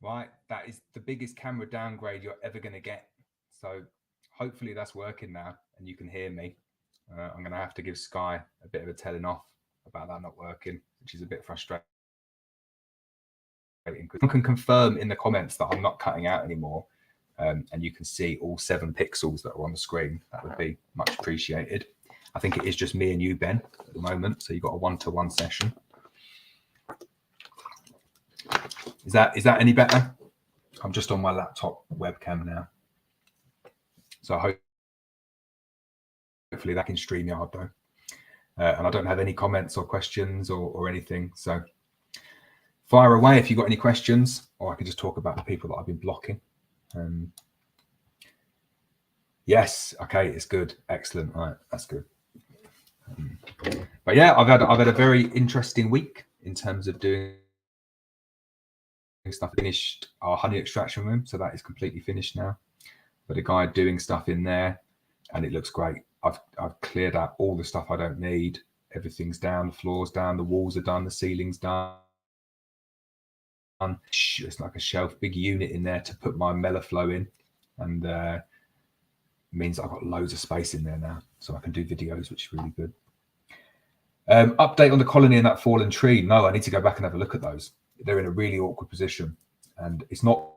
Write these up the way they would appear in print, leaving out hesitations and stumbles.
right? That is the biggest camera downgrade you're ever going to get. So hopefully that's working now and you can hear me. I'm going to have to give Sky a bit of a telling off about that not working, which is a bit frustrating. Because I can confirm in the comments that I'm not cutting out anymore, and you can see all 7 pixels that are on the screen. That would be much appreciated. I think it is just me and you, Ben, at the moment. So you've got a 1-to-1 session. Is that any better? I'm just on my laptop webcam now. So hopefully that can StreamYard though. And I don't have any comments or questions or anything. So fire away if you've got any questions, or I can just talk about the people that I've been blocking. Yes, okay, it's good. Excellent. All right, that's good. But yeah, I've had a very interesting week in terms of doing stuff. Finished our honey extraction room, so that is completely finished now. But a guy doing stuff in there, and it looks great. I've cleared out all the stuff I don't need. Everything's down, the floor's down, the walls are done, the ceiling's done. It's like a shelf, big unit in there to put my Melaflow in, and means I've got loads of space in there now, so I can do videos, which is really good. Update on the colony and that fallen tree. No, I need to go back and have a look at those. They're in a really awkward position, and it's not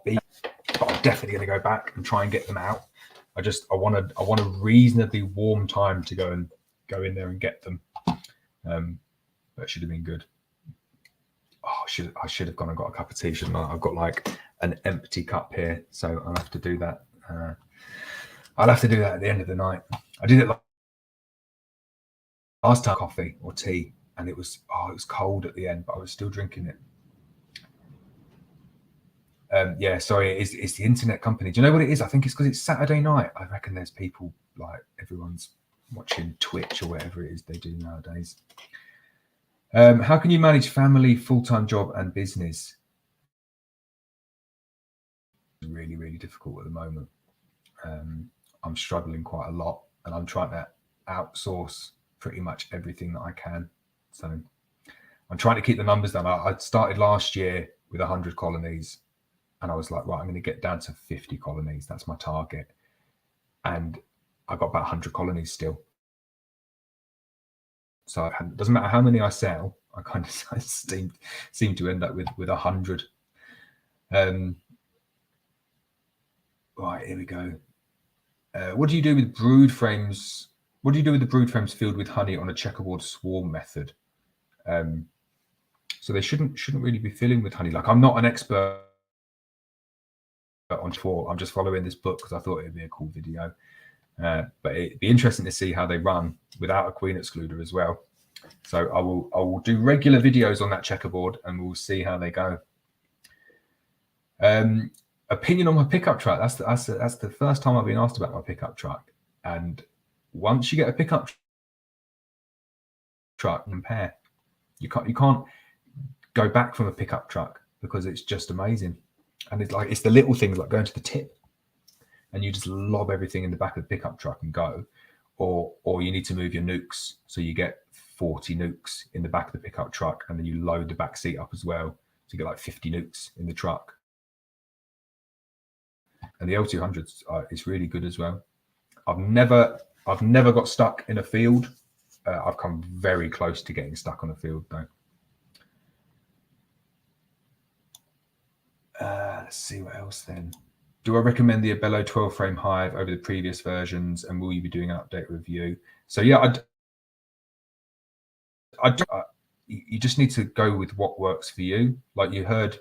big, but I'm definitely going to go back and try and get them out. I want a reasonably warm time to go in there and get them. That should have been good. Oh, I should have gone and got a cup of tea, shouldn't I? I've got like an empty cup here, so I'll have to do that. I'll have to do that at the end of the night. I did it last time, coffee or tea, and it was cold at the end, but I was still drinking it. Yeah, sorry, it's the internet company. Do you know what it is? I think it's because it's Saturday night. I reckon there's people, like, everyone's watching Twitch or whatever it is they do nowadays. How can you manage family, full-time job and business? Really, really difficult at the moment. I'm struggling quite a lot, and I'm trying to outsource pretty much everything that I can. So I'm trying to keep the numbers down. I started last year with 100 colonies, and I was like, right, I'm going to get down to 50 colonies. That's my target. And I got about 100 colonies still. So it doesn't matter how many I sell, I kind of seem to end up with 100. Right, here we go. What do you do with brood frames? What do you do with the brood frames filled with honey on a checkerboard swarm method? So they shouldn't really be filling with honey. Like, I'm not an expert on swarm. I'm just following this book because I thought it'd be a cool video. But it'd be interesting to see how they run without a queen excluder as well. So I will do regular videos on that checkerboard, and we'll see how they go. Opinion on my pickup truck. That's the first time I've been asked about my pickup truck. And once you get a pickup truck, compare. You can't go back from a pickup truck because it's just amazing. And it's the little things like going to the tip, and you just lob everything in the back of the pickup truck and go. Or you need to move your nucs, so you get 40 nucs in the back of the pickup truck, and then you load the back seat up as well, so you get like 50 nucs in the truck. And the L200s is really good as well. I've never got stuck in a field. I've come very close to getting stuck on a field though. Let's see what else then. Do I recommend the Abello 12 frame hive over the previous versions, and will you be doing an update review? So yeah, you just need to go with what works for you. Like you heard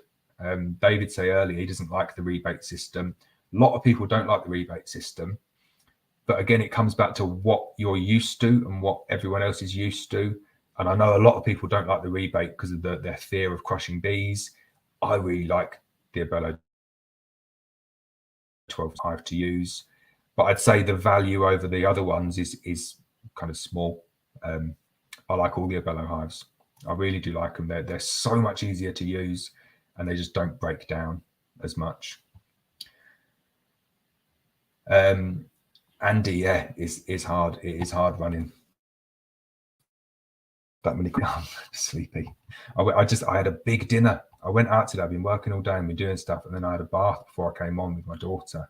David say earlier, he doesn't like the rebate system. A lot of people don't like the rebate system, but again, it comes back to what you're used to and what everyone else is used to. And I know a lot of people don't like the rebate because of their fear of crushing bees. I really like the Abello 12 hive to use, but I'd say the value over the other ones is kind of small. I like all the Abello hives. I really do like them. They're so much easier to use, and they just don't break down as much. Andy, yeah, is hard. It is hard running that many. I'm sleepy. I had a big dinner. I went out today. I've been working all day and been doing stuff, and then I had a bath before I came on with my daughter.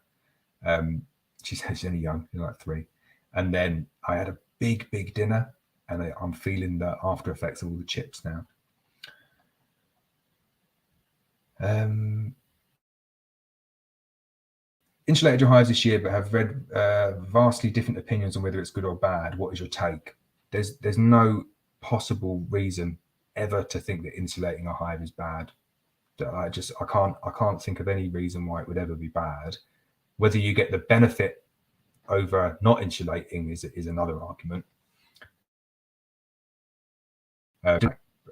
She's only young, she's like 3, and then I had a big dinner, and I'm feeling the after effects of all the chips now. Insulated your hives this year, but have read vastly different opinions on whether it's good or bad. What is your take? There's no possible reason ever to think that insulating a hive is bad. I can't think of any reason why it would ever be bad. Whether you get the benefit over not insulating is another argument. A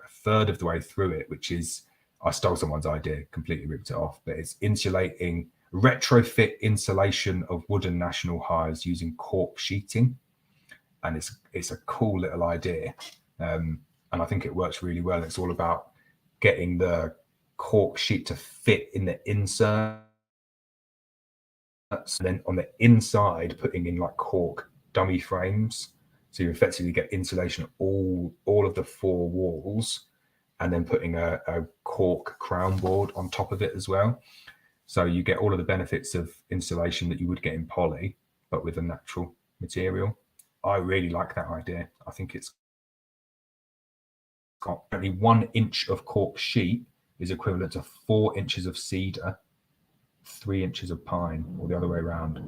third of the way through it, which is, I stole someone's idea, completely ripped it off, but it's insulating, retrofit insulation of wooden national hives using cork sheeting. And it's a cool little idea. And I think it works really well. It's all about getting the cork sheet to fit in the insert. And then on the inside, putting in like cork dummy frames. So you effectively get insulation of all of the 4 walls, and then putting a cork crown board on top of it as well. So you get all of the benefits of insulation that you would get in poly, but with a natural material. I really like that idea. I think it's got only 1 inch of cork sheet is equivalent to 4 inches of cedar, 3 inches of pine, or the other way around.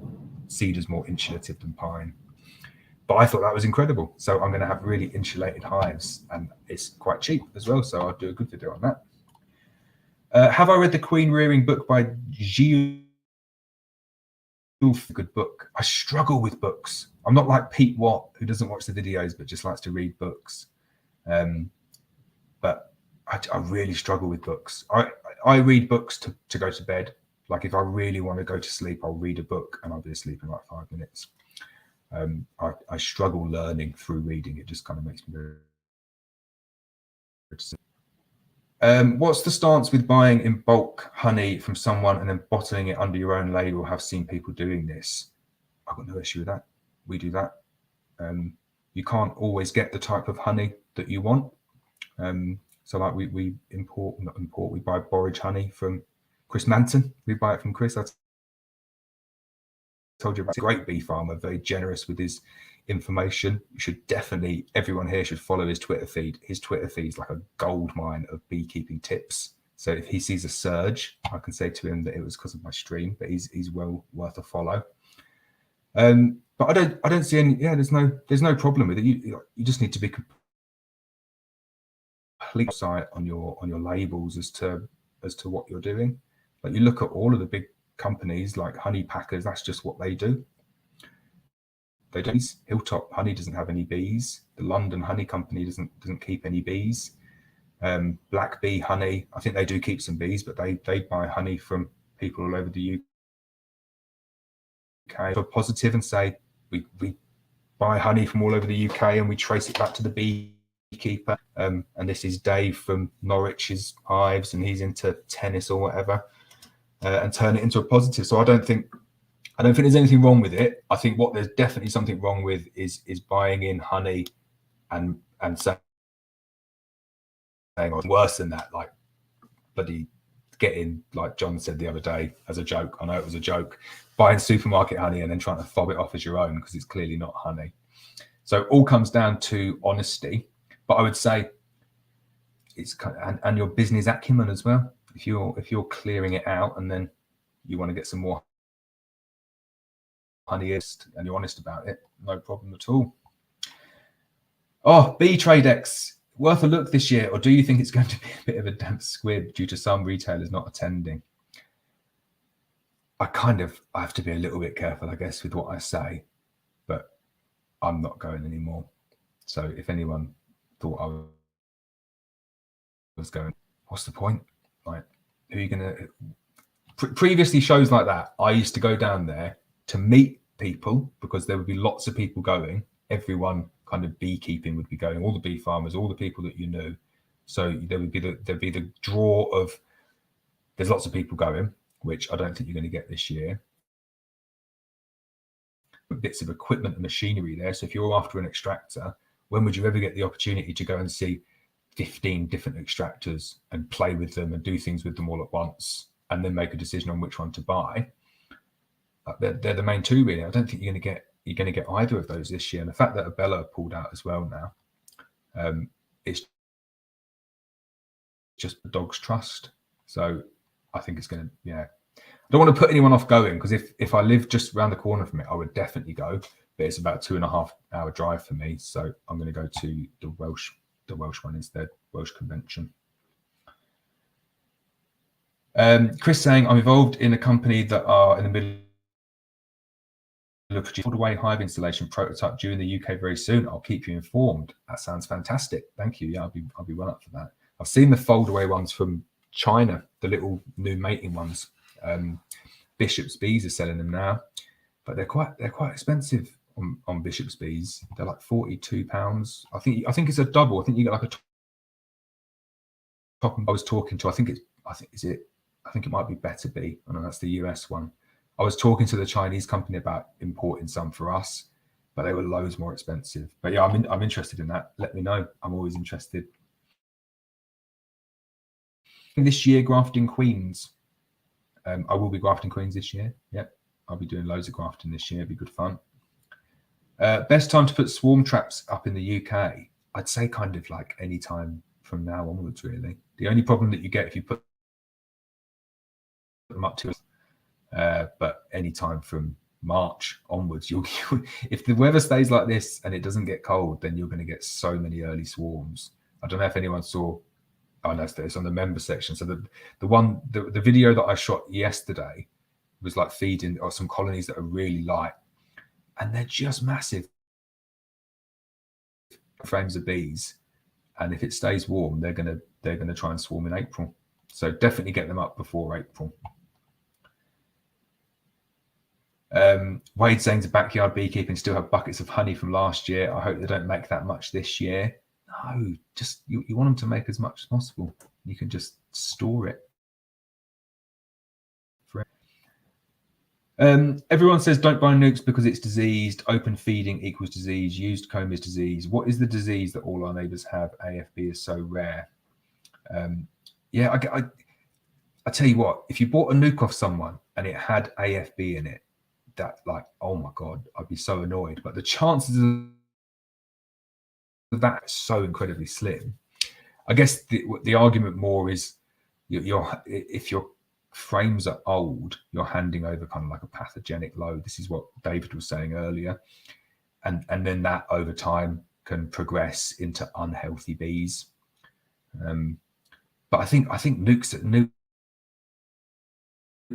Cedar's more insulative than pine. But I thought that was incredible. So I'm going to have really insulated hives, and it's quite cheap as well. So I'll do a good video on that. Have I read the Queen Rearing book by Gilles? Good book. I struggle with books. I'm not like Pete Watt, who doesn't watch the videos but just likes to read books. But I really struggle with books. I read books to go to bed. Like if I really want to go to sleep, I'll read a book and I'll be asleep in like 5 minutes. I struggle learning through reading. It just kind of makes me very. What's the stance with buying in bulk honey from someone and then bottling it under your own label? Have seen people doing this. I've got no issue with that. We do that. You can't always get the type of honey that you want. So like we buy borage honey from Chris Manton. We buy it from Chris. I told you about a great bee farmer, very generous with his information. You should definitely, everyone here should follow his Twitter feed. His Twitter feed is like a gold mine of beekeeping tips. So if he sees a surge, I can say to him that it was because of my stream, but he's well worth a follow. But I don't see any. Yeah, there's no problem with it. You just need to be complete sight on your labels as to what you're doing. Like you look at all of the big companies like honey packers, that's just what they do. They don't. Hilltop Honey doesn't have any bees. The London Honey Company doesn't keep any bees. Black Bee Honey, I think they do keep some bees, but they buy honey from people all over the UK. So positive and say we buy honey from all over the UK and we trace it back to the beekeeper. And this is Dave from Norwich's hives, and he's into tennis or whatever. And turn it into a positive. So I don't think there's anything wrong with it. I think what there's definitely something wrong with is buying in honey and saying worse than that, like bloody getting, like John said the other day as a joke. I know it was a joke, buying supermarket honey and then trying to fob it off as your own because it's clearly not honey. So it all comes down to honesty. But I would say it's kind of, and your business acumen as well. If you're clearing it out and then you want to get some more honey and you're honest about it, no problem at all. Oh, Bee Tradex, worth a look this year, or do you think it's going to be a bit of a damp squib due to some retailers not attending? I have to be a little bit careful, I guess, with what I say, but I'm not going anymore. So if anyone thought I was going, what's the point? Like, who are you gonna? Previously, shows like that, I used to go down there to meet people because there would be lots of people going. Everyone kind of beekeeping would be going, all the bee farmers, all the people that you knew. So there'd be the draw of there's lots of people going, which I don't think you're going to get this year. Bits of equipment and machinery there. So if you're after an extractor, when would you ever get the opportunity to go and see 15 different extractors and play with them and do things with them all at once and then make a decision on which one to buy? They're the main two, really. I don't think you're going to get either of those this year. And the fact that Abella pulled out as well now, it's just the dog's trust. So I think it's going to, I don't want to put anyone off going, because if I live just around the corner from it, I would definitely go. But it's about 2.5 hour drive for me, so I'm going to go to the Welsh one instead, Welsh Convention. Chris saying, I'm involved in a company that are in the middle of producing away hive installation prototype due in the UK very soon. I'll keep you informed. That sounds fantastic. Thank you. Yeah, I'll be well up for that. I've seen the fold away ones from China, the little new mating ones. Bishop's Bees are selling them now, but they're quite expensive on Bishop's Bees. They're like £42. I think it's a double. I think you get like a top. I was talking to, I think it might be Better Bee. I know that's the US one. I was talking to the Chinese company about importing some for us, but they were loads more expensive. But yeah, I'm interested in that. Let me know. I'm always interested. This year, grafting queens. I will be grafting queens this year. Yep, I'll be doing loads of grafting this year. It'll be good fun. Best time to put swarm traps up in the UK? I'd say kind of like any time from now onwards, really. The only problem that you get if you put them up to, but any time from March onwards, if the weather stays like this and it doesn't get cold, then you're going to get so many early swarms. I don't know if anyone saw. Oh no, it's on the member section. So the video that I shot yesterday was like feeding some colonies that are really light, and they're just massive frames of bees. And if it stays warm, they're gonna try and swarm in April. So definitely get them up before April. Wade saying to backyard beekeeping still have buckets of honey from last year. I hope they don't make that much this year. No, just you want them to make as much as possible. You can just store it. Everyone says don't buy Nucs because it's diseased. Open feeding equals disease. Used comb is disease. What is the disease that all our neighbours have? AFB is so rare. Yeah, I tell you what, if you bought a Nuc off someone and it had AFB in it, that, like, oh my God, I'd be so annoyed. But the chances of that is so incredibly slim. I guess the argument more is if your frames are old, you're handing over kind of like a pathogenic load. This is what David was saying earlier, and then that over time can progress into unhealthy bees. But I think Nucs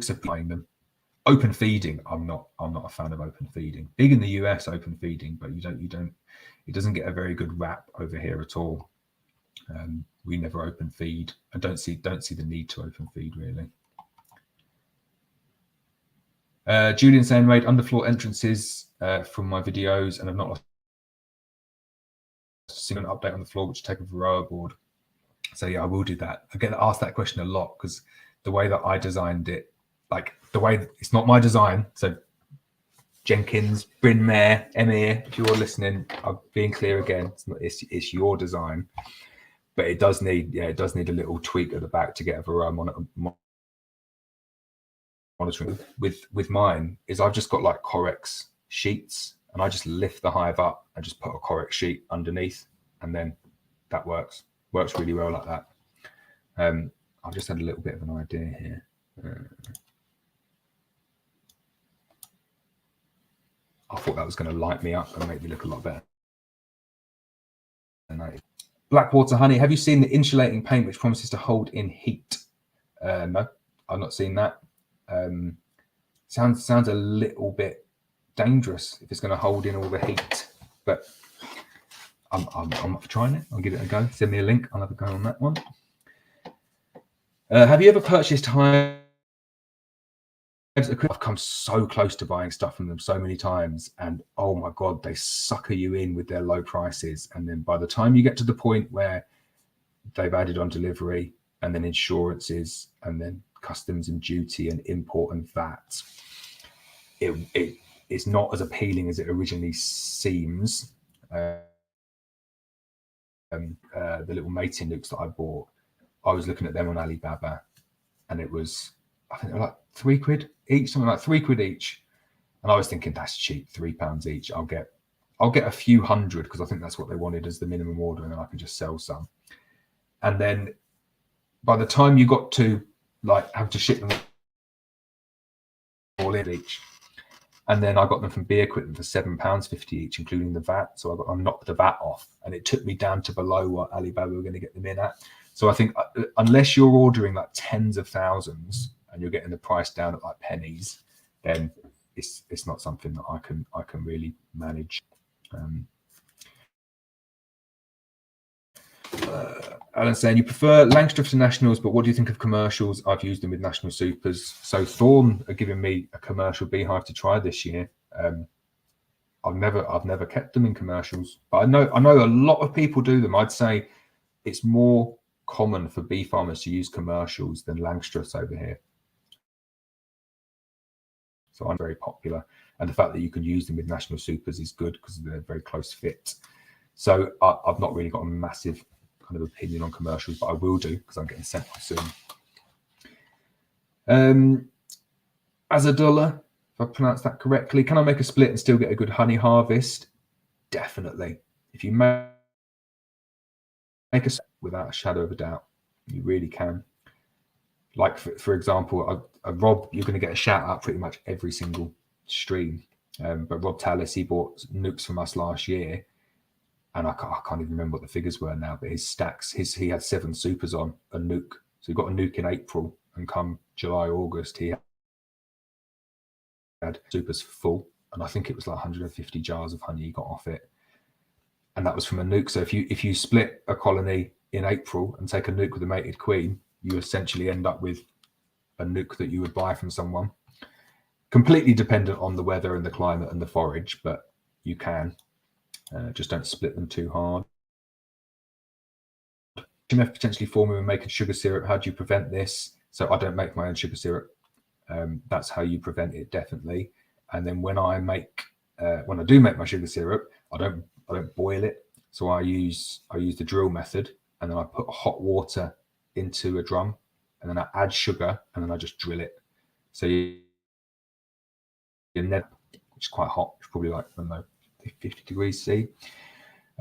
are buying them. Open feeding, I'm not a fan of open feeding. Big in the US, open feeding, but it doesn't get a very good rap over here at all. We never open feed. I don't see the need to open feed, really. Julian saying, made underfloor entrances from my videos, and I've not lost a single update on the floor, which take a Varroa board. So yeah, I will do that. I get asked that question a lot because the way that I designed it, like the way it's not my design. So Jenkins, Bryn Mare, Emir, if you're listening, I'm being clear again. It's your design, but it does need a little tweak at the back to get a Varroa monitoring. With mine is I've just got like Corex sheets, and I just lift the hive up and just put a Corex sheet underneath, and then that works really well like that. I've just had a little bit of an idea here. I thought that was going to light me up and make me look a lot better. Blackwater honey. Have you seen the insulating paint which promises to hold in heat? No, I've not seen that. Sounds a little bit dangerous if it's going to hold in all the heat, but I'm up for trying it. I'll give it a go. Send me a link. I'll have a go on that one. Have you ever purchased hives? I've come so close to buying stuff from them so many times, and oh my God, they sucker you in with their low prices. And then by the time you get to the point where they've added on delivery and then insurances and then customs and duty and import and VAT, it's not as appealing as it originally seems. the little mating nucs that I bought, I was looking at them on Alibaba, and it was, I think, like £3 each, something like £3 each. And I was thinking, that's cheap, £3 each. I'll get a few hundred, because I think that's what they wanted as the minimum order, and then I can just sell some. And then by the time you got to like have to ship them all in each, and then I got them from Bee Equipment for £7.50 each, including the VAT. So I knocked the VAT off, and it took me down to below what Alibaba were going to get them in at. So I think unless you're ordering like tens of thousands and you're getting the price down at like pennies, then it's not something that I can really manage. Alan saying, you prefer Langstroth to Nationals, but what do you think of commercials? I've used them with National Supers. So Thorn are giving me a commercial beehive to try this year. I've never kept them in commercials, but I know a lot of people do them. I'd say it's more common for bee farmers to use commercials than Langstroths over here. So I'm very popular, and the fact that you can use them with National Supers is good because they're very close fit. So I've not really got a massive kind of opinion on commercials, but I will do because I'm getting sent one soon. Azadullah, if I pronounce that correctly, can I make a split and still get a good honey harvest? Definitely. If you make a split without a shadow of a doubt, you really can. Like for example, Rob, you're going to get a shout out pretty much every single stream. But Rob Tallis, he bought nucs from us last year, and I can't even remember what the figures were now. But his stacks, he had 7 supers on a nuc. So he got a nuc in April, and come July, August, he had supers full, and I think it was like 150 jars of honey he got off it, and that was from a nuc. So if you split a colony in April and take a nuc with a mated queen, you essentially end up with a nuc that you would buy from someone. Completely dependent on the weather and the climate and the forage, but you can. Just don't split them too hard. HMF potentially forming when making sugar syrup. How do you prevent this? So I don't make my own sugar syrup. That's how you prevent it, definitely. And then when I do make my sugar syrup, I don't boil it. So I use the drill method, and then I put hot water into a drum, and then I add sugar, and then I just drill it. So you're never, which is quite hot. It's probably like, I don't know, 50 degrees C.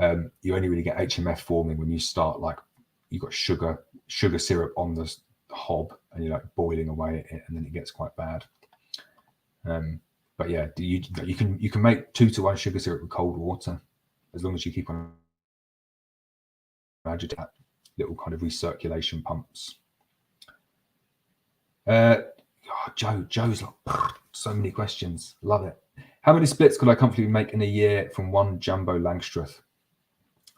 You only really get HMF forming when you start, like, you've got sugar syrup on the hob, and you're like boiling away at it, and then it gets quite bad. But yeah, you can make 2 to 1 sugar syrup with cold water, as long as you keep on agitating little kind of recirculation pumps. Joe's like, so many questions. Love it. How many splits could I comfortably make in a year from one jumbo Langstroth?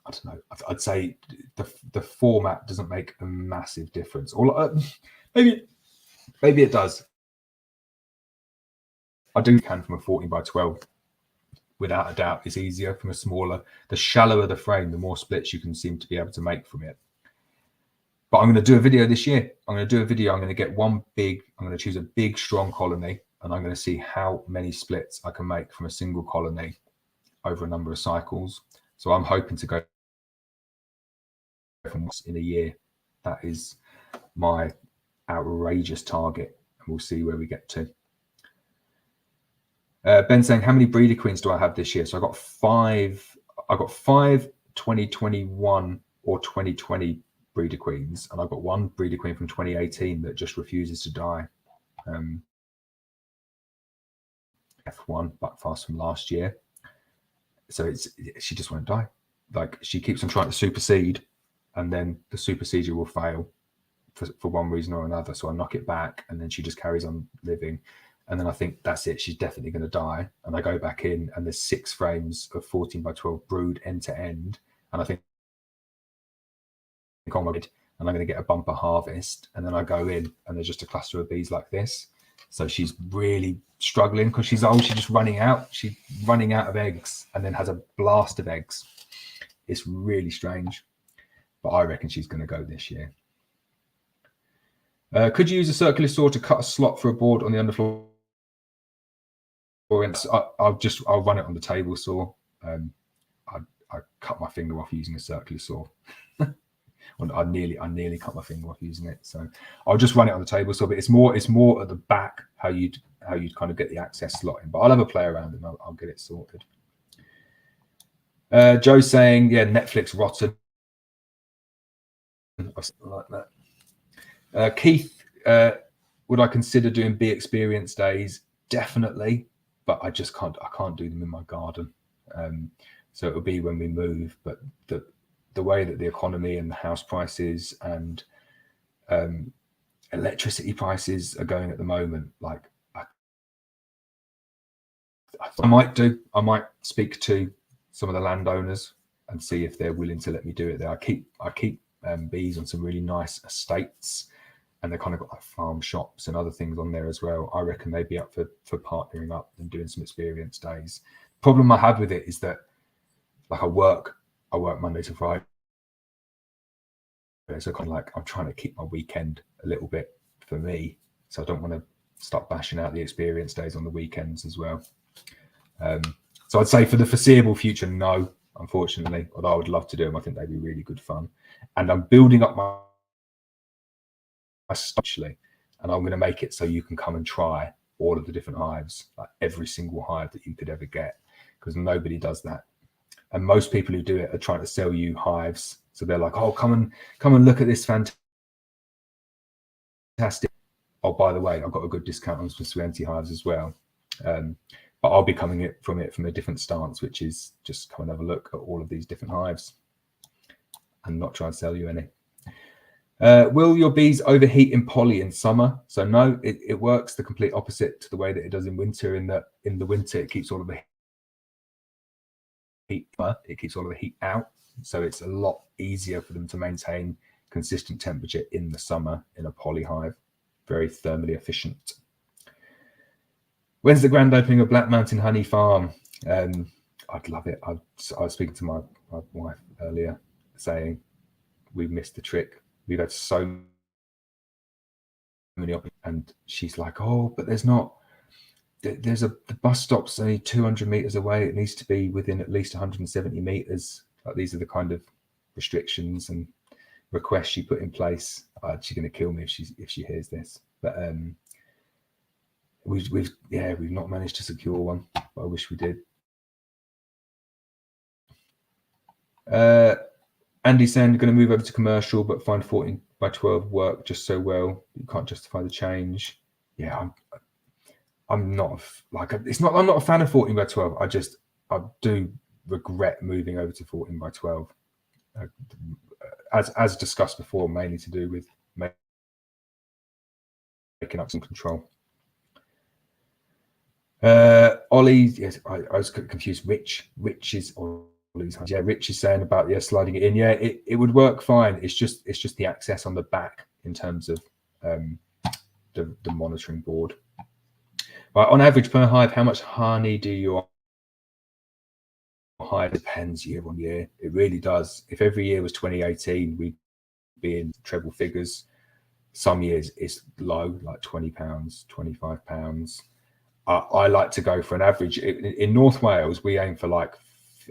I don't know. I'd say the format doesn't make a massive difference. Or maybe it does. I do can from a 14 by 12. Without a doubt, it's easier from a smaller. The shallower the frame, the more splits you can seem to be able to make from it. But I'm going to do a video this year. I'm going to get I'm going to choose a big, strong colony, and I'm going to see how many splits I can make from a single colony over a number of cycles. So I'm hoping to go from in a year. That is my outrageous target, and we'll see where we get to. Ben saying, how many breeder queens do I have this year? So I got 5. I got 5 2021 or 2020 breeder queens, and I've got 1 breeder queen from 2018 that just refuses to die. F1 buckfast from last year, so she just won't die. Like, she keeps on trying to supersede, and then the supersedure will fail for one reason or another. So I knock it back, and then she just carries on living. And then I think that's it. She's definitely going to die. And I go back in, and there's 6 frames of 14 by 12 brood end to end, and I think, oh my God, and I'm going to get a bumper harvest. And then I go in, and there's just a cluster of bees like this. So she's really struggling because she's old. She's just running out. She's running out of eggs, and then has a blast of eggs. It's really strange, but I reckon she's going to go this year. Could you use a circular saw to cut a slot for a board on the underfloor? I'll run it on the table saw. I cut my finger off using a circular saw. I nearly cut my finger off using it. So I'll just run it on the table saw, but it's more at the back how you'd kind of get the access slot in. But I'll have a play around and I'll get it sorted. Joe's saying, yeah, Netflix rotten. Like that. Keith, would I consider doing bee experience days? Definitely, but I can't do them in my garden. So it'll be when we move. But the way that the economy and the house prices and electricity prices are going at the moment, like I might speak to some of the landowners and see if they're willing to let me do it there. I keep bees on some really nice estates, and they kind of got like farm shops and other things on there as well. I reckon they'd be up for partnering up and doing some experience days. Problem I have with it is that, like, I work Monday to Friday, so kind of like I'm trying to keep my weekend a little bit for me, so I don't want to start bashing out the experience days on the weekends as well. So I'd say for the foreseeable future, no, unfortunately, although I would love to do them. I think they'd be really good fun. And I'm building up my actually, and I'm going to make it so you can come and try all of the different hives, like every single hive that you could ever get, because nobody does that. And most people who do it are trying to sell you hives. So they're like, oh, come and look at this fantastic. Oh, by the way, I've got a good discount on some Suenti hives as well. But I'll be coming from a different stance, which is just come and have a look at all of these different hives and not try and sell you any. Will your bees overheat in poly in summer? So no, it works the complete opposite to the way that it does in winter. In the winter, it keeps all of the heat, it keeps all of the heat out. So it's a lot easier for them to maintain consistent temperature in the summer in a poly hive. Very thermally efficient. When's the grand opening of Black Mountain Honey Farm? I'd love it. I was speaking to my wife earlier, saying we've missed the trick. We've had so many options, and she's like, oh, but there's the bus stop's only 200 meters away. It needs to be within at least 170 meters. Like, these are the kind of restrictions and requests she put in place. She's going to kill me if she hears this. But we've not managed to secure one, but I wish we did. Andy saying, going to move over to commercial, but find 14 by 12 work just so well. You can't justify the change. Yeah, I'm not like, it's not. I'm not a fan of 14 by 12. I do regret moving over to 14 by 12, as discussed before, mainly to do with making up some control. Ollie, yes, I was confused. Rich is Ollie's. Yeah, Rich is saying about sliding it in. Yeah, it would work fine. It's just the access on the back in terms of the monitoring board. But on average per hive, how much honey do your hive? Depends year on year. It really does. If every year was 2018, we'd be in treble figures. Some years it's low, like £20, £25. I like to go for an average. In North Wales, we aim for like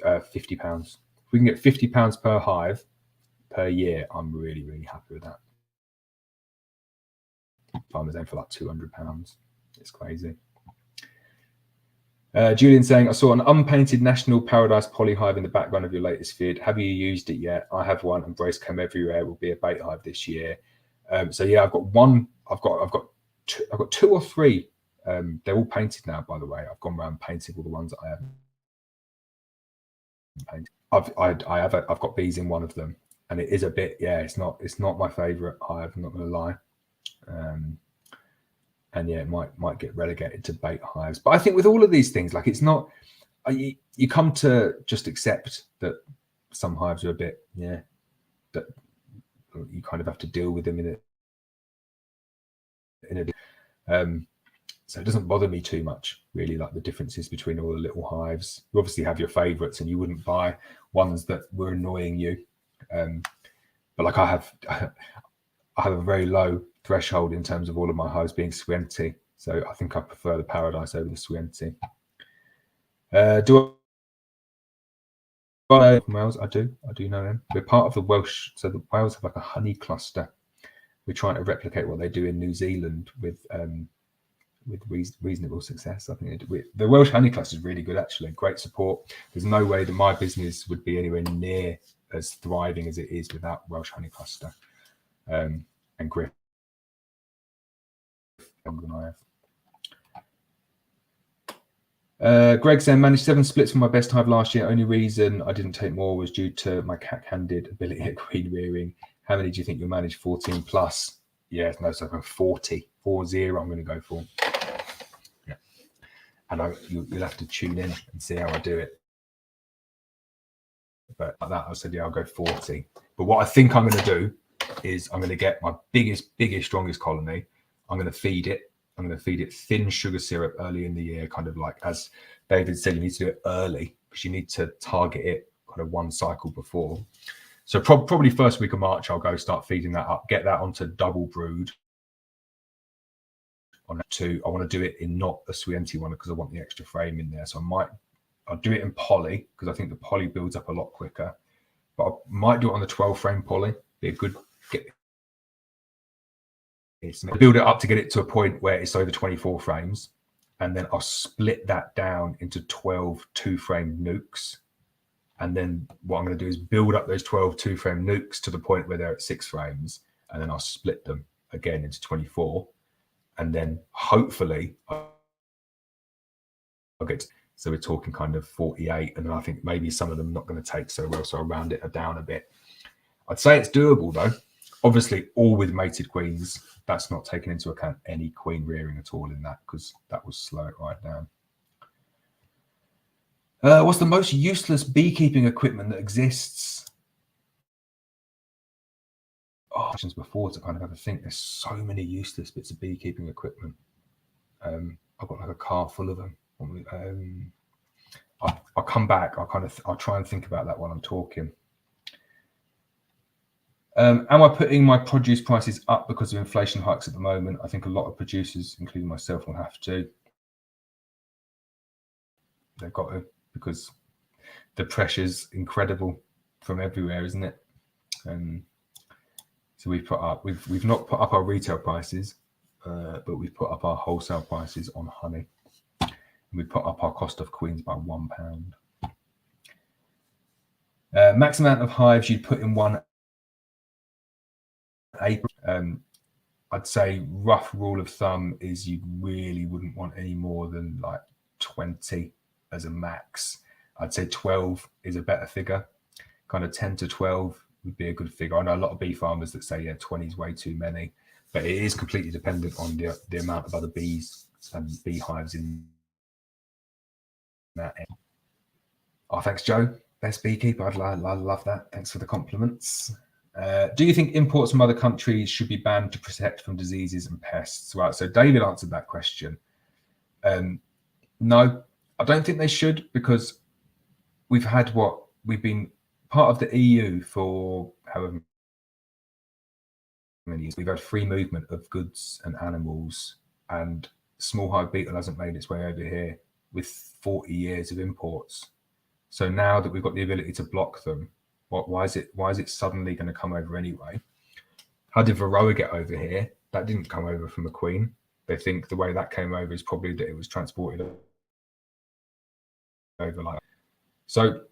£50. If we can get £50 per hive per year, I'm really, really happy with that. Farmers aim for like £200. It's crazy. Julian saying, I saw an unpainted National Paradise polyhive in the background of your latest feed. Have you used it yet? I have one, and Brace Come Everywhere will be a bait hive this year. So yeah, I've got one. I've got two or three. They're all painted now, by the way. I've gone around painting all the ones that I haven't painted. I've got bees in one of them, and it is a bit, yeah, it's not my favorite hive, I'm not going to lie. And yeah, it might get relegated to bait hives. But I think with all of these things, like, it's not, you come to just accept that some hives are a bit, that you kind of have to deal with them in a so it doesn't bother me too much, really, like the differences between all the little hives. You obviously have your favorites, and you wouldn't buy ones that were annoying you. But like, I have a very low threshold in terms of all of my hives being Suenti. So I think I prefer the Paradise over the Suenti. Do Wales, I do know them. We're part of the Welsh, so the Wales have like a honey cluster. We're trying to replicate what they do in New Zealand with reasonable success. I think the Welsh honey cluster is really good, actually. Great support. There's no way that my business would be anywhere near as thriving as it is without Welsh honey cluster and Griff than I have. Greg saying, managed 7 splits for my best hive last year. Only reason I didn't take more was due to my cat-handed ability at queen rearing. How many do you think you'll manage? 14 plus? Yeah, no, so 40 I'm going to go for. Yeah, and you'll have to tune in and see how I do it. But like that, I said, yeah, I'll go 40. But what I think I'm going to do is I'm going to get my biggest, strongest colony. I'm going to feed it. I'm going to feed it thin sugar syrup early in the year, kind of like, as David said, you need to do it early because you need to target it kind of one cycle before. So probably first week of March, I'll go start feeding that up, get that onto double brood. On that too, I want to do it in not a Swienti one because I want the extra frame in there. So I'll do it in poly because I think the poly builds up a lot quicker. But I might do it on the 12 frame poly. Be a good build it up to get it to a point where it's over 24 frames, and then I'll split that down into 12 2-frame nucs. And then what I'm going to do is build up those 12 2-frame nucs to the point where they're at 6 frames, and then I'll split them again into 24, and then hopefully I'll get so we're talking kind of 48, and then I think maybe some of them not going to take so well, so I'll round it down a bit. I'd say it's doable though. Obviously, all with mated queens. That's not taking into account any queen rearing at all in that, because that will slow it right down. What's the most useless beekeeping equipment that exists? Questions before to kind of have a think. There's so many useless bits of beekeeping equipment. I've got like a car full of them. I'll come back. I'll try and think about that while I'm talking. Am I putting my produce prices up because of inflation hikes at the moment? I think a lot of producers, including myself, will have to. They've got to, because the pressure's incredible from everywhere, isn't it? So we've not put up our retail prices, but we've put up our wholesale prices on honey. We put up our cost of queens by £1. Max amount of hives you'd put in one acre. I'd say rough rule of thumb is you really wouldn't want any more than like 20 as a max. I'd say 12 is a better figure. Kind of 10 to 12 would be a good figure. I know a lot of bee farmers that say, yeah, 20 is way too many, but it is completely dependent on the amount of other bees and beehives in that. Oh, thanks, Joe. Best beekeeper. I love that. Thanks for the compliments. Do you think imports from other countries should be banned to protect from diseases and pests? Right. So David answered that question. No, I don't think they should, because we've been part of the EU for however many years. We've had free movement of goods and animals, and small hive beetle hasn't made its way over here with 40 years of imports. So now that we've got the ability to block them, why is it suddenly going to come over anyway? How did Varroa get over here? That didn't come over from a queen. They think the way that came over is probably that it was transported over like. So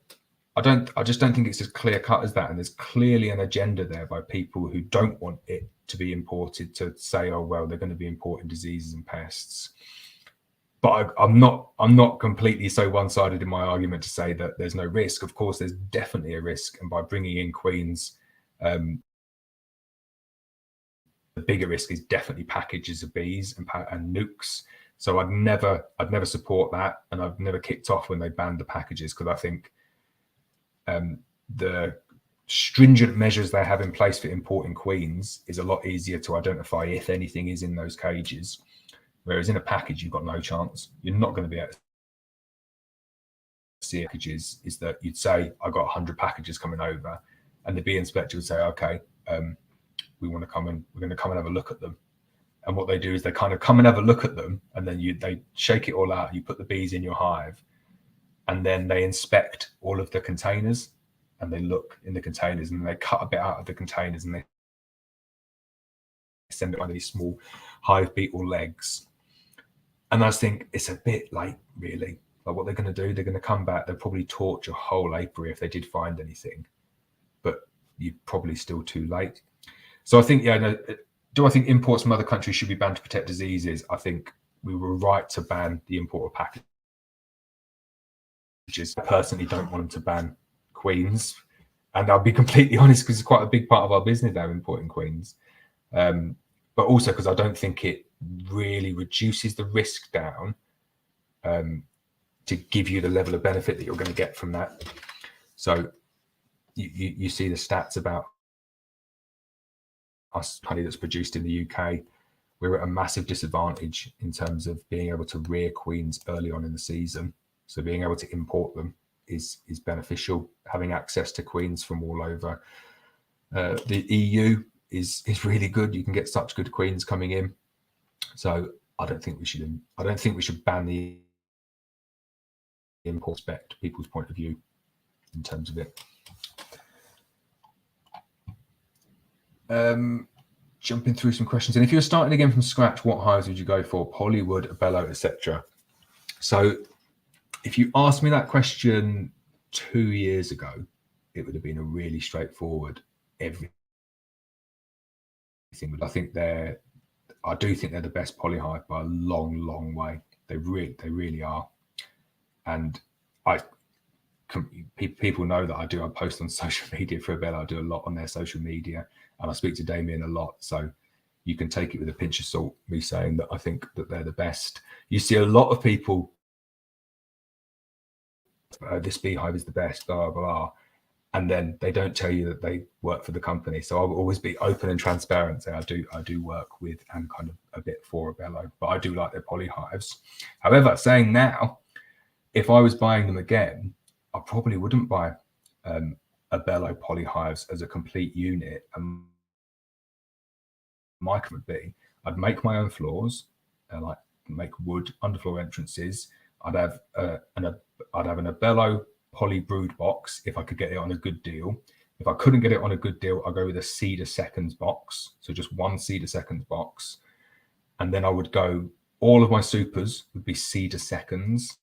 I just don't think it's as clear cut as that. And there's clearly an agenda there by people who don't want it to be imported, to say, oh well, they're going to be importing diseases and pests. But I'm not completely so one-sided in my argument to say that there's no risk. Of course, there's definitely a risk, and by bringing in queens, the bigger risk is definitely packages of bees and nucs. So I'd never support that, and I've never kicked off when they banned the packages, because I think the stringent measures they have in place for importing queens is a lot easier to identify if anything is in those cages. Whereas in a package, you've got no chance. You're not going to be able to see packages. Is that you'd say, I got 100 packages coming over, and the bee inspector would say, okay, we're going to come and have a look at them. And what they do is they kind of come and have a look at them, and then they shake it all out. You put the bees in your hive, and then they inspect all of the containers, and they look in the containers, and they cut a bit out of the containers, and they send it on these small hive beetle legs. And I just think it's a bit late, really. Like, what they're going to do, they're going to come back, they'll probably torch a whole apiary if they did find anything, but you're probably still too late. So I think, yeah, no, do I think imports from other countries should be banned to protect diseases? I think we were right to ban the import of packages. I personally don't want them to ban queens, and I'll be completely honest, because it's quite a big part of our business now, importing queens. But also because I don't think it really reduces the risk down to give you the level of benefit that you're going to get from that. So you see the stats about us honey that's produced in the UK. We're at a massive disadvantage in terms of being able to rear queens early on in the season. So being able to import them is beneficial. Having access to queens from all over the EU is really good. You can get such good queens coming in. So I don't think we should ban the import, respect people's point of view in terms of it. Jumping through some questions, and if you're starting again from scratch, what hives would you go for? Poly, wood, bellow, etc. So if you asked me that question 2 years ago, it would have been a really straightforward everything. I do think they're the best poly hive by a long way. They really are. And people know that I post on social media for Abella. I do a lot on their social media, and I speak to Damien a lot. So you can take it with a pinch of salt, me saying that I think that they're the best. You see a lot of people, this beehive is the best, blah, blah, blah. And then they don't tell you that they work for the company. So I will always be open and transparent. Say I do work with and kind of a bit for Abello, but I do like their poly hives. However, saying now, if I was buying them again, I probably wouldn't buy Abello poly hives as a complete unit. And my would be, I'd make my own floors, like make wood underfloor entrances. I'd have an Abello poly brood box if I could get it on a good deal. If I couldn't get it on a good deal, I'll go with a cedar seconds box. So just one cedar seconds box. And then I would go, all of my supers would be cedar seconds.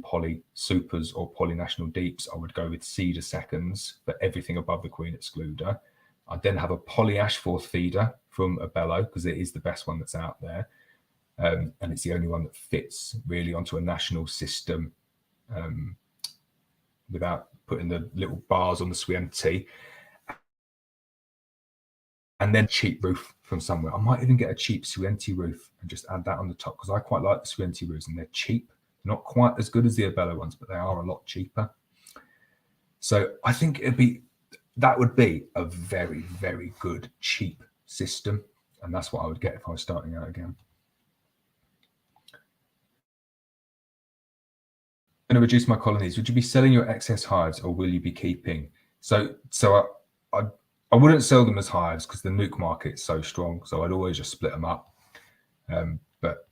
Poly supers or poly national deeps, I would go with cedar seconds for everything above the queen excluder. I'd then have a poly ashforth feeder from Abello, because it is the best one that's out there. And it's the only one that fits really onto a national system without putting the little bars on the Swienti. And then cheap roof from somewhere. I might even get a cheap Swienti roof and just add that on the top, because I quite like the Swienti roofs and they're cheap. They're not quite as good as the Abello ones, but they are a lot cheaper. So I think that would be a very, very good cheap system. And that's what I would get if I was starting out again. Going to reduce my colonies. Would you be selling your excess hives, or will you be keeping? So I wouldn't sell them as hives because the nuke market is so strong. So I'd always just split them up. But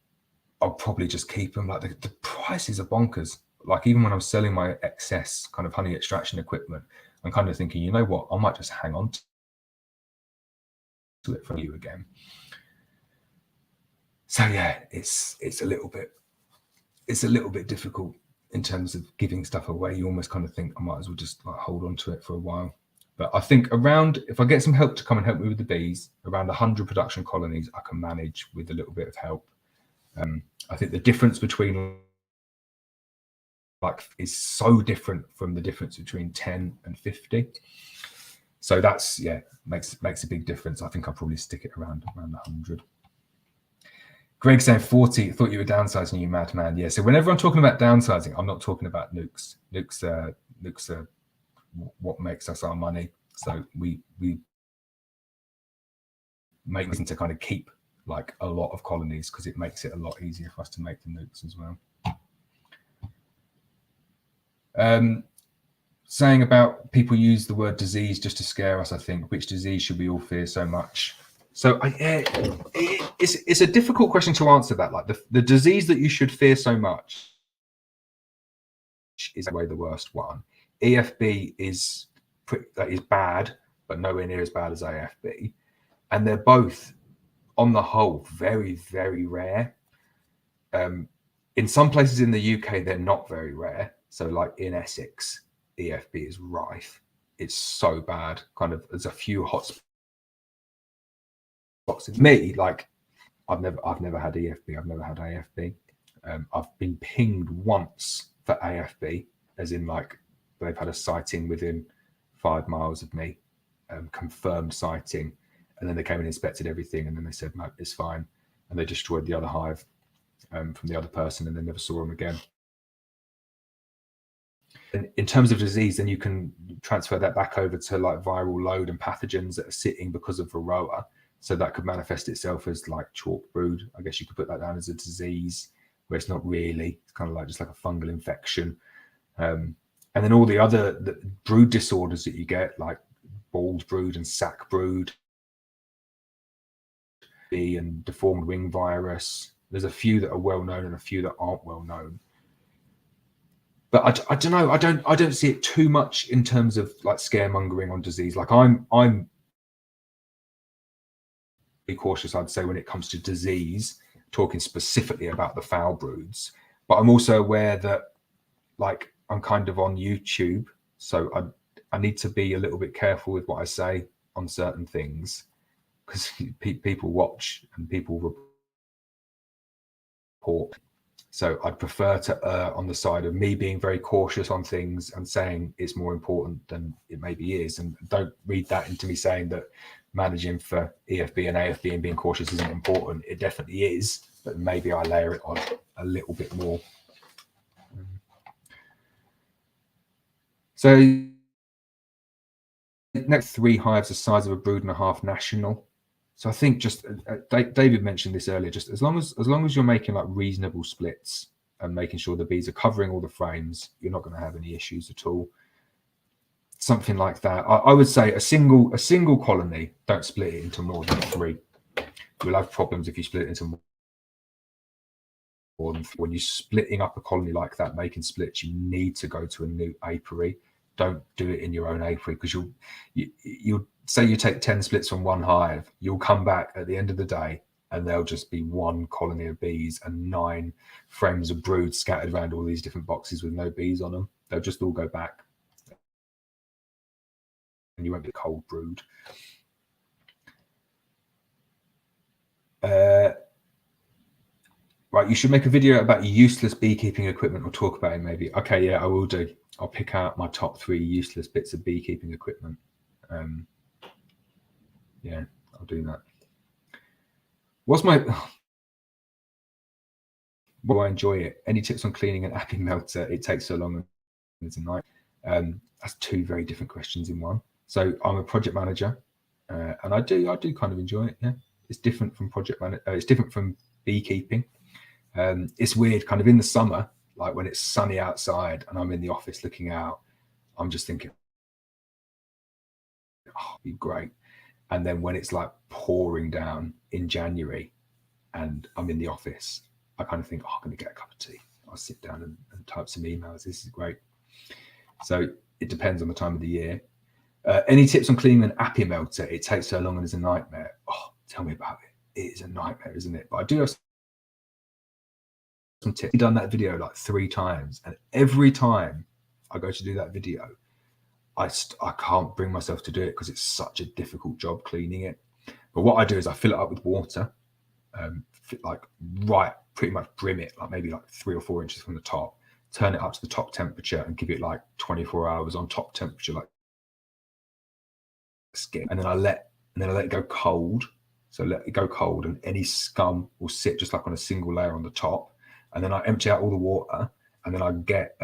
I'll probably just keep them. Like the prices are bonkers. Like even when I'm selling my excess kind of honey extraction equipment, I'm kind of thinking, you know what, I might just hang on to it for you again. So yeah, it's a little bit difficult in terms of giving stuff away. You almost kind of think I might as well just like hold on to it for a while. But I think if I get some help to come and help me with the bees, around 100 production colonies, I can manage with a little bit of help. I think the difference between is so different from the difference between 10 and 50. So that's, yeah, makes a big difference. I think I'll probably stick it around 100. Greg saying 40, thought you were downsizing, you madman. Yeah, so whenever I'm talking about downsizing, I'm not talking about nukes. Nukes are what makes us our money. So we make reason to kind of keep like a lot of colonies, because it makes it a lot easier for us to make the nukes as well. Saying about people use the word disease just to scare us, I think. Which disease should we all fear so much? So it's a difficult question to answer that. Like the disease that you should fear so much is way the worst one. EFB is bad, but nowhere near as bad as AFB. And they're both, on the whole, very, very rare. In some places in the UK, they're not very rare. So like in Essex, EFB is rife. It's so bad. Kind of, there's a few hot spots. In me, like I've never had EFB. I've never had AFB. I've been pinged once for AFB, as in like they've had a sighting within 5 miles of me, confirmed sighting, and then they came and inspected everything, and then they said no, it's fine, and they destroyed the other hive from the other person, and they never saw them again. And in terms of disease, then you can transfer that back over to like viral load and pathogens that are sitting because of Varroa. So that could manifest itself as like chalk brood. I guess you could put that down as a disease, where it's not really. It's kind of like just like a fungal infection. And then all the other brood disorders that you get, like bald brood and sac brood, and deformed wing virus. There's a few that are well known and a few that aren't well known. But I don't know. I don't see it too much in terms of like scaremongering on disease. Like I'm be cautious, I'd say, when it comes to disease, talking specifically about the foulbroods. But I'm also aware that like I'm kind of on YouTube, so I need to be a little bit careful with what I say on certain things, because people watch and people report. So I'd prefer to err on the side of me being very cautious on things and saying it's more important than it maybe is. And don't read that into me saying that managing for EFB and AFB and being cautious isn't important. It definitely is, but maybe I layer it on a little bit more. So next 3 hives the size of a brood and a half national. So I think just David mentioned this earlier, just as long as you're making like reasonable splits and making sure the bees are covering all the frames, you're not going to have any issues at all. Something like that. I would say a single colony, don't split it into more than 3. You'll have problems if you split it into more than 3. When you're splitting up a colony like that, making splits, you need to go to a new apiary. Don't do it in your own apiary, because you'll say you take 10 splits from one hive, you'll come back at the end of the day and there'll just be 1 colony of bees and 9 frames of brood scattered around all these different boxes with no bees on them. They'll just all go back and you won't get cold brood. Right, you should make a video about useless beekeeping equipment, or talk about it maybe. Okay, yeah, I will do. I'll pick out my top 3 useless bits of beekeeping equipment. Yeah, I'll do that. What's my... Will I enjoy it? Any tips on cleaning an appy melter? It takes so long and it's a night. That's 2 very different questions in one. So I'm a project manager, and I do kind of enjoy it. Yeah, it's different from it's different from beekeeping. It's weird, kind of in the summer, like when it's sunny outside and I'm in the office looking out, I'm just thinking, oh, it'd be great. And then when it's like pouring down in January and I'm in the office, I kind of think, oh, I'm going to get a cup of tea. I'll sit down and type some emails. This is great. So it depends on the time of the year. Any tips on cleaning an appy melter? It takes so long and it's a nightmare. Oh, tell me about it. It is a nightmare, isn't it? But I do have some tips. I've done that video like 3 times, and every time I go to do that video, I can't bring myself to do it because it's such a difficult job cleaning it. But what I do is I fill it up with water, like pretty much brim it, like maybe like 3 or 4 inches from the top, turn it up to the top temperature and give it like 24 hours on top temperature, like skin. And then I let it go cold. So let it go cold, and any scum will sit just like on a single layer on the top. And then I empty out all the water, and then I get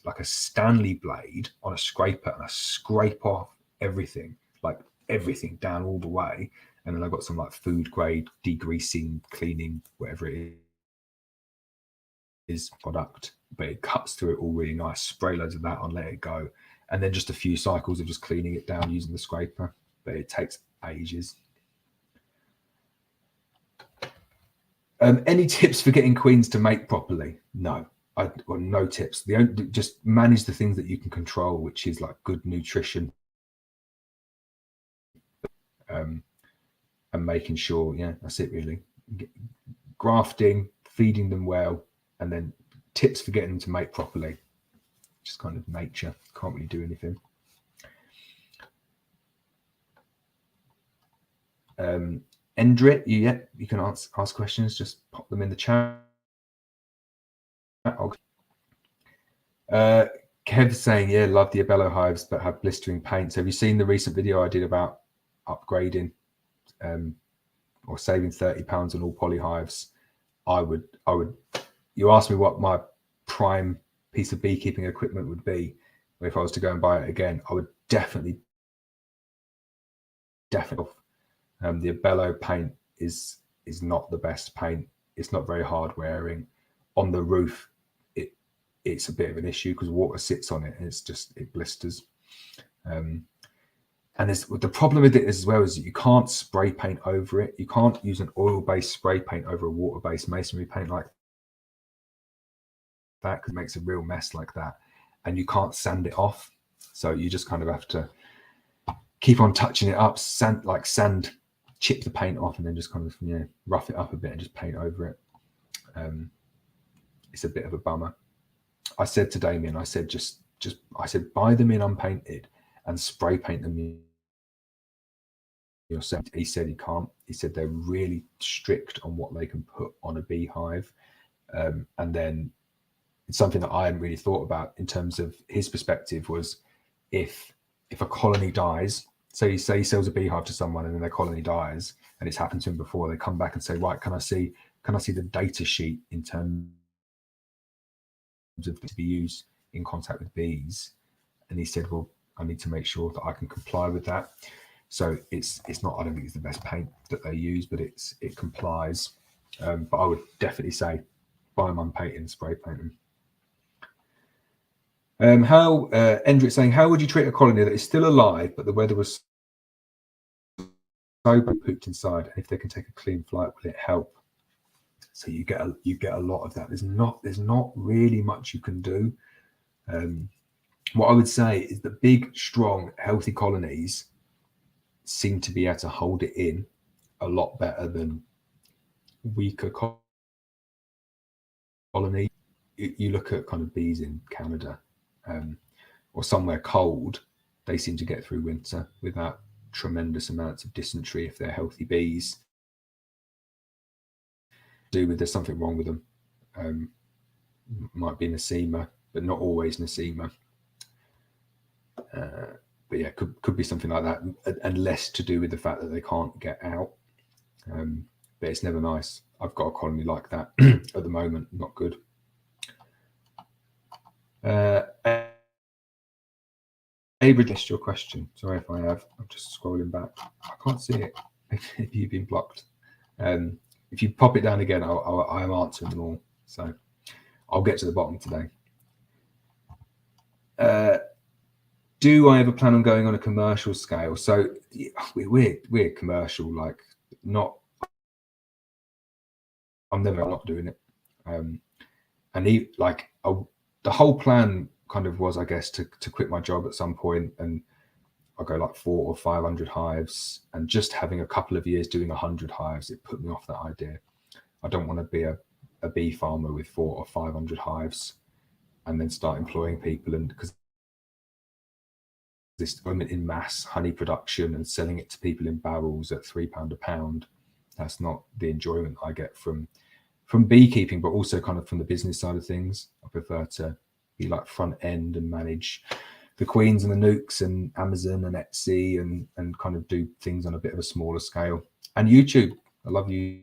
like a Stanley blade on a scraper, and I scrape off everything, like everything down all the way. And then I've got some like food grade degreasing, cleaning, whatever it is product, but it cuts through it all really nice. Spray loads of that on, let it go. And then just a few cycles of just cleaning it down using the scraper, but it takes ages. Any tips for getting queens to mate properly? No, or no tips. Just manage the things that you can control, which is like good nutrition, and making sure, yeah, that's it really. Grafting, feeding them well, and then tips for getting them to mate properly. Just kind of nature, can't really do anything. Endrit, you can ask questions, just pop them in the chat. Kev's saying, yeah, love the Abello hives, but have blistering paint. So have you seen the recent video I did about upgrading or saving £30 on all poly hives? I would, you asked me what my prime piece of beekeeping equipment would be. If I was to go and buy it again, I would definitely the Abello paint is not the best paint. It's not very hard wearing. On the roof, it's a bit of an issue because water sits on it and it blisters. And the problem with it as well is that you can't spray paint over it. You can't use an oil-based spray paint over a water-based masonry paint like that, because it makes a real mess like that. And you can't sand it off. So you just kind of have to keep on touching it up, sand, chip the paint off, and then just kind of rough it up a bit and just paint over it. It's a bit of a bummer. I said to Damien, I said buy them in unpainted and spray paint them yourself. He said he can't. He said they're really strict on what they can put on a beehive. And then it's something that I hadn't really thought about in terms of his perspective was if a colony dies, so he sells a beehive to someone and then their colony dies, and it's happened to him before, they come back and say, right, can I see the data sheet in terms of to be used in contact with bees? And he said, well, I need to make sure that I can comply with that. So it's not, I don't think it's the best paint that they use, but it complies. But I would definitely say buy them unpainted and spray paint them. Endrick saying, how would you treat a colony that is still alive but the weather was so pooped inside, and if they can take a clean flight, will it help? So you get a lot of that. There's not really much you can do. What I would say is the big, strong, healthy colonies seem to be able to hold it in a lot better than weaker colonies. You look at kind of bees in Canada or somewhere cold, they seem to get through winter without tremendous amounts of dysentery if they're healthy bees. There's something wrong with them. Might be Nosema, but not always Nosema. But yeah, could be something like that, and less to do with the fact that they can't get out. But it's never nice. I've got a colony like that at the moment. Not good. Abra, missed your question. Sorry if I have. I'm just scrolling back. I can't see it. If you've been blocked. If you pop it down again, I am answering them all. So I'll get to the bottom today. Do I have a plan on going on a commercial scale? So we're commercial, like not. I'm not doing it. And the whole plan kind of was, I guess, to quit my job at some point, and I'll go like 400 or 500 hives, and just having a couple of years doing 100 hives, it put me off that idea. I don't want to be a bee farmer with 400 or 500 hives and then start employing people, and because this moment in mass honey production and selling it to people in barrels at £3 a pound, that's not the enjoyment I get from beekeeping, but also kind of from the business side of things. I prefer to be like front end and manage the queens and the Nucs and Amazon and Etsy and kind of do things on a bit of a smaller scale. And YouTube, I love YouTube.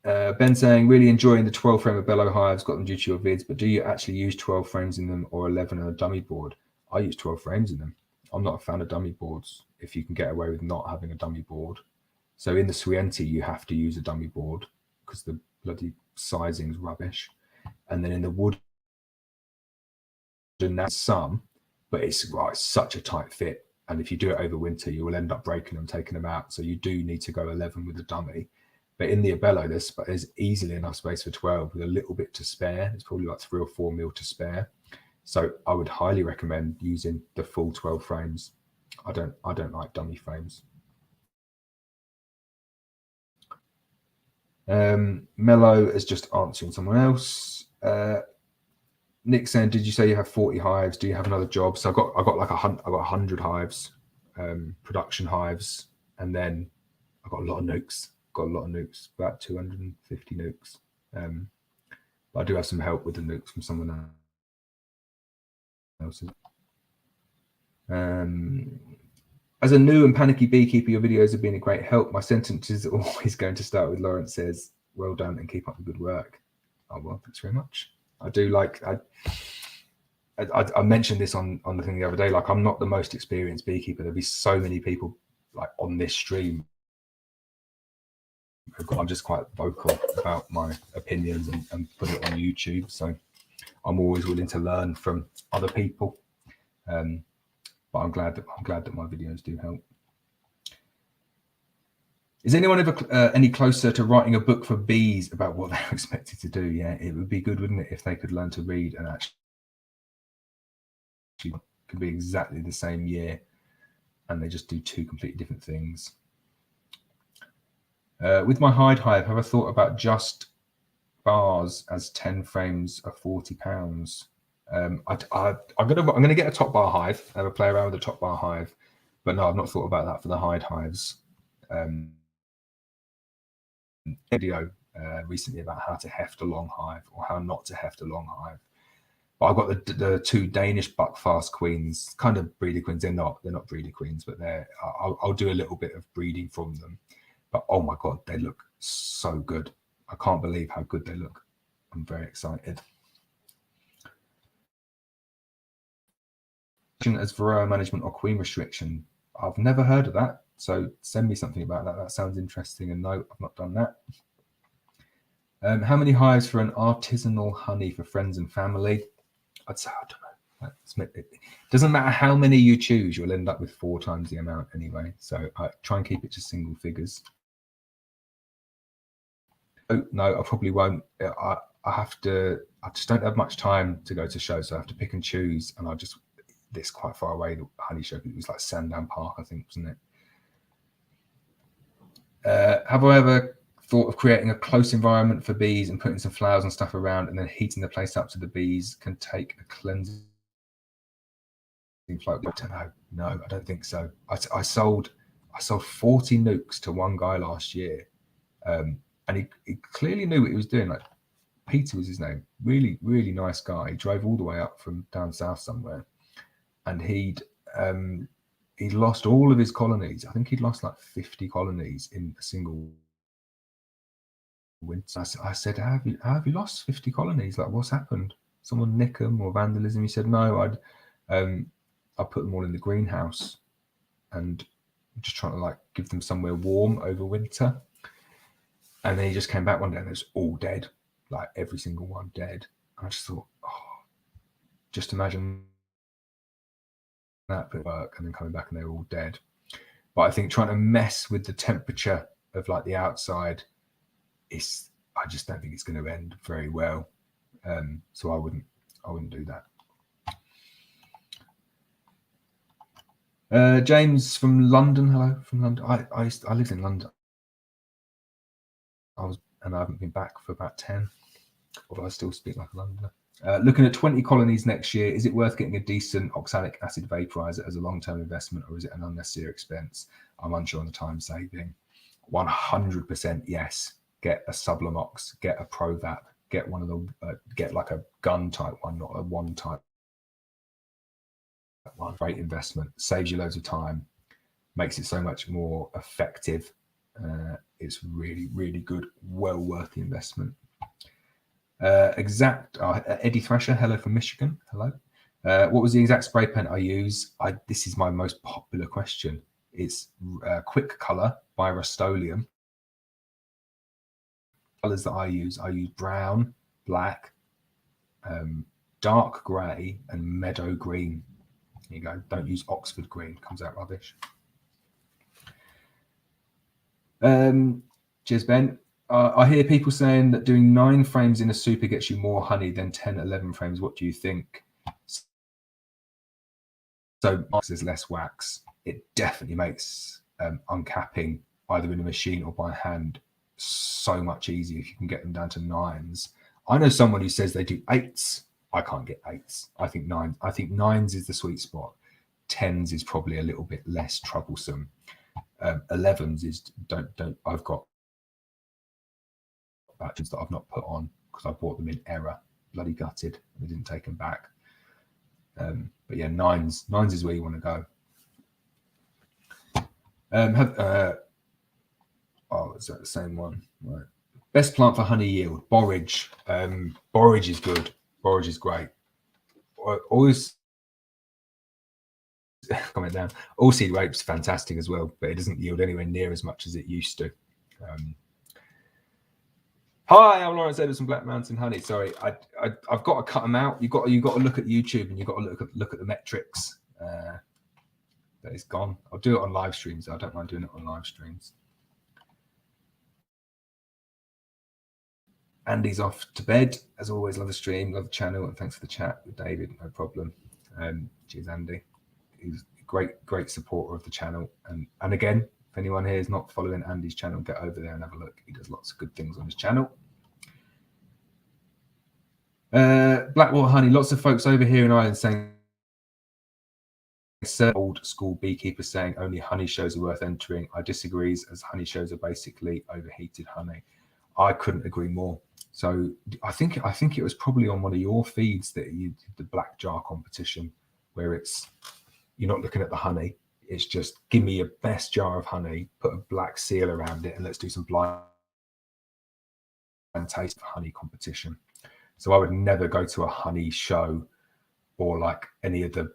Ben saying, really enjoying the 12 frame of Abello hives, got them due to your vids, but do you actually use 12 frames in them or 11 on a dummy board? I use 12 frames in them. I'm not a fan of dummy boards if you can get away with not having a dummy board. So in the Swienti, you have to use a dummy board because the bloody sizing's rubbish. And then in the wood, that's some, but it's such a tight fit. And if you do it over winter, you will end up breaking them, taking them out. So you do need to go 11 with a dummy. But in the Abello, there's easily enough space for 12 with a little bit to spare. It's probably like 3 or 4 mil to spare. So I would highly recommend using the full 12 frames. I don't like dummy frames. Mello is just answering someone else. Nick saying, did you say you have 40 hives? Do you have another job? So I got like 100 hives, production hives, and then I got a lot of nucs. About 250 nucs. But I do have some help with the nucs from someone else. As a new and panicky beekeeper, your videos have been a great help. My sentence is always going to start with Laurence says, well done and keep up the good work. Oh, well, thanks very much. I do like, I mentioned this on the thing the other day, like I'm not the most experienced beekeeper. There'll be so many people like on this stream. I'm just quite vocal about my opinions and put it on YouTube. So I'm always willing to learn from other people. But I'm glad that my videos do help. Is anyone ever any closer to writing a book for bees about what they're expected to do? Yeah, it would be good, wouldn't it, if they could learn to read and actually could be exactly the same year and they just do 2 completely different things. With my hive, have I thought about just bars as 10 frames of £40? I'm gonna get a top bar hive, have a play around with a top bar hive, but no, I've not thought about that for the hives. Video recently about how to heft a long hive or how not to heft a long hive. But I've got the 2 Danish buckfast queens, kind of breeder queens. They're not breeder queens, but I'll do a little bit of breeding from them. But oh my god, they look so good. I can't believe how good they look. I'm very excited. As Varroa management or queen restriction, I've never heard of that. So send me something about that. That sounds interesting. And no, I've not done that. How many hives for an artisanal honey for friends and family? I'd say, I don't know. It doesn't matter how many you choose, you'll end up with 4 times the amount anyway. So I try and keep it to single figures. Oh, no, I probably won't. I just don't have much time to go to shows, so I have to pick and choose. And this quite far away, the honey show, it was like Sandown Park, I think, wasn't it? Have I ever thought of creating a close environment for bees and putting some flowers and stuff around and then heating the place up so the bees can take a cleansing float? I don't know. No, I don't think so. I sold 40 nucs to one guy last year. And he clearly knew what he was doing. Like Peter was his name. Really, really nice guy. He drove all the way up from down south somewhere. And he'd lost all of his colonies. I think he'd lost like 50 colonies in a single winter. I said, how have you lost 50 colonies? Like, what's happened? Someone nick them or vandalism? He said, no, I put them all in the greenhouse and just trying to like give them somewhere warm over winter. And then he just came back one day and it was all dead, like every single one dead. I just thought, oh, just imagine that bit of work and then coming back and they're all dead. But I think trying to mess with the temperature of like the outside I just don't think it's going to end very well. So I wouldn't do that. James from London. Hello from London. I lived in London. And I haven't been back for about 10, although I still speak like a Londoner. Looking at 20 colonies next year, is it worth getting a decent oxalic acid vaporizer as a long-term investment, or is it an unnecessary expense? I'm unsure on the time saving. 100% yes. Get a Sublimox, get a Provap, get one of the get like a gun type one, not a one type one. Great investment, saves you loads of time, makes it so much more effective. It's really, really good, well worth the investment. Eddie Thrasher, hello from Michigan. Hello. What was the exact spray pen I use? This is my most popular question. It's Quick Color by Rust-Oleum. Colors that I use brown, black, dark grey, and meadow green. There you go. Don't use Oxford green. Comes out rubbish. Cheers, Ben. I hear people saying that doing 9 frames in a super gets you more honey than 10, 11 frames. What do you think? So there's less wax. It definitely makes uncapping either in a machine or by hand so much easier if you can get them down to 9s. I know someone who says they do 8s. I can't get 8s. I think 9. I think 9s is the sweet spot. 10s is probably a little bit less troublesome. 11s is don't. I've got batches that I've not put on because I bought them in error. Bloody gutted. I didn't take them back. But yeah, 9s is where you want to go. Oh, is that the same one? Right. Best plant for honey yield, borage. Borage is good. Borage is great. Always comment down. All seed rape's fantastic as well, but it doesn't yield anywhere near as much as it used to. Hi, I'm Laurence Edwards from Black Mountain Honey. Sorry, I've got to cut them out. You've got to look at YouTube and you've got to look at the metrics. That is gone. I'll do it on live streams. I don't mind doing it on live streams. Andy's off to bed. As always, love the stream, love the channel, and thanks for the chat with David. No problem. Cheers, Andy. He's a great supporter of the channel. And again, if anyone here is not following Andy's channel, get over there and have a look. He does lots of good things on his channel. Blackwater honey. Lots of folks over here in Ireland saying, old school beekeepers saying only honey shows are worth entering. I disagree, as honey shows are basically overheated honey. I couldn't agree more. So I think it was probably on one of your feeds that you did the black jar competition, where it's you're not looking at the honey. It's just give me your best jar of honey, put a black seal around it, and let's do some blind taste honey competition. So I would never go to a honey show or like any of the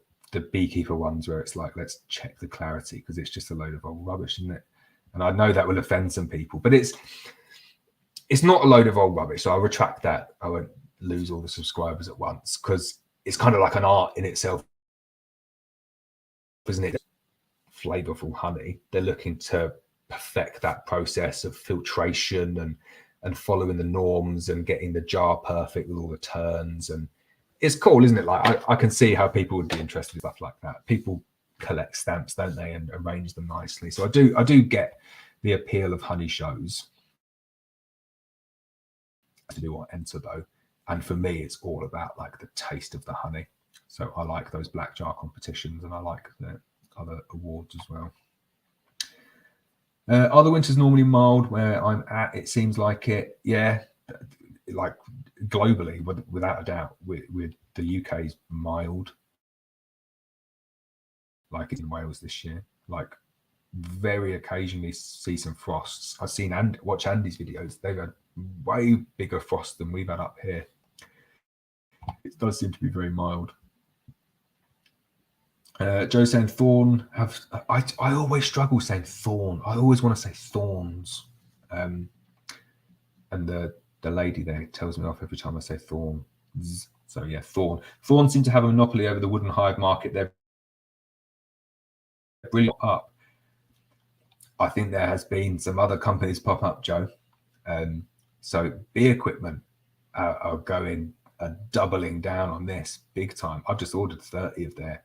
beekeeper ones where it's like, let's check the clarity, because it's just a load of old rubbish, isn't it? And I know that will offend some people, but it's not a load of old rubbish. So I'll retract that. I won't lose all the subscribers at once, because it's kind of like an art in itself, isn't it? Flavorful honey. They're looking to perfect that process of filtration and following the norms and getting the jar perfect with all the turns. And it's cool, isn't it? Like I can see how people would be interested in stuff like that. People collect stamps, don't they, and arrange them nicely. So I do get the appeal of honey shows. To do or enter though, and for me it's all about like the taste of the honey. So I like those black jar competitions, and I like the other awards as well. Are the winters normally mild where I'm at? It seems like it. Yeah, like globally, without a doubt, with the UK's mild, like it's in Wales this year. Like very occasionally see some frosts. I've seen and watch Andy's videos. They've had way bigger frost than we've had up here. It does seem to be very mild. Joe saying thorn. I always struggle saying thorn. I always want to say thorns. And the lady there tells me off every time I say thorn. So yeah, thorn. Thorn seem to have a monopoly over the wooden hive market. They're brilliant up. I think there has been some other companies pop up, Joe. So bee equipment are going doubling down on this big time. I've just ordered 30 of their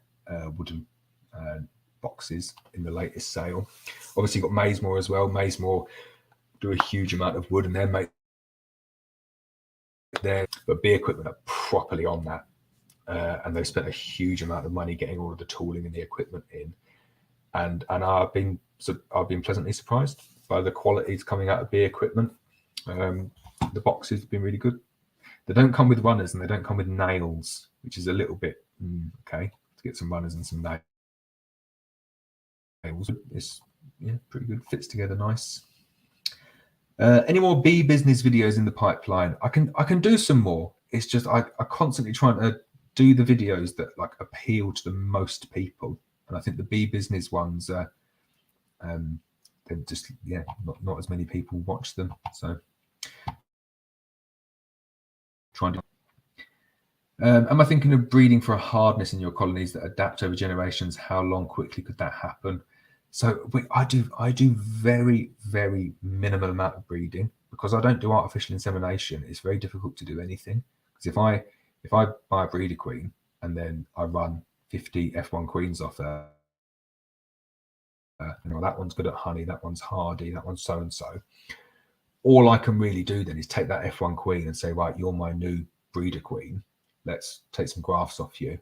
wooden boxes in the latest sale. Obviously got Maysmore as well. Maysmore do a huge amount of wood, and they're made there, but bee equipment are properly on that, and they've spent a huge amount of money getting all of the tooling and the equipment in, and I've been pleasantly surprised by the qualities coming out of bee equipment. The boxes have been really good. They don't come with runners and they don't come with nails, which is a little bit okay to get some runners and some nails. It's pretty good, fits together nice. Any more bee business videos in the pipeline? I can do some more. It's just I constantly trying to do the videos that like appeal to the most people, and I think the bee business ones are they're just not as many people watch them. So trying to am I thinking of breeding for a hardness in your colonies that adapt over generations? How long quickly could that happen? So I do very, very minimal amount of breeding because I don't do artificial insemination. It's very difficult to do anything, because if I buy a breeder queen and then I run 50 F1 queens off her, that one's good at honey, that one's hardy, that one's so and so. All I can really do then is take that F1 queen and say, right, you're my new breeder queen. Let's take some grafts off you,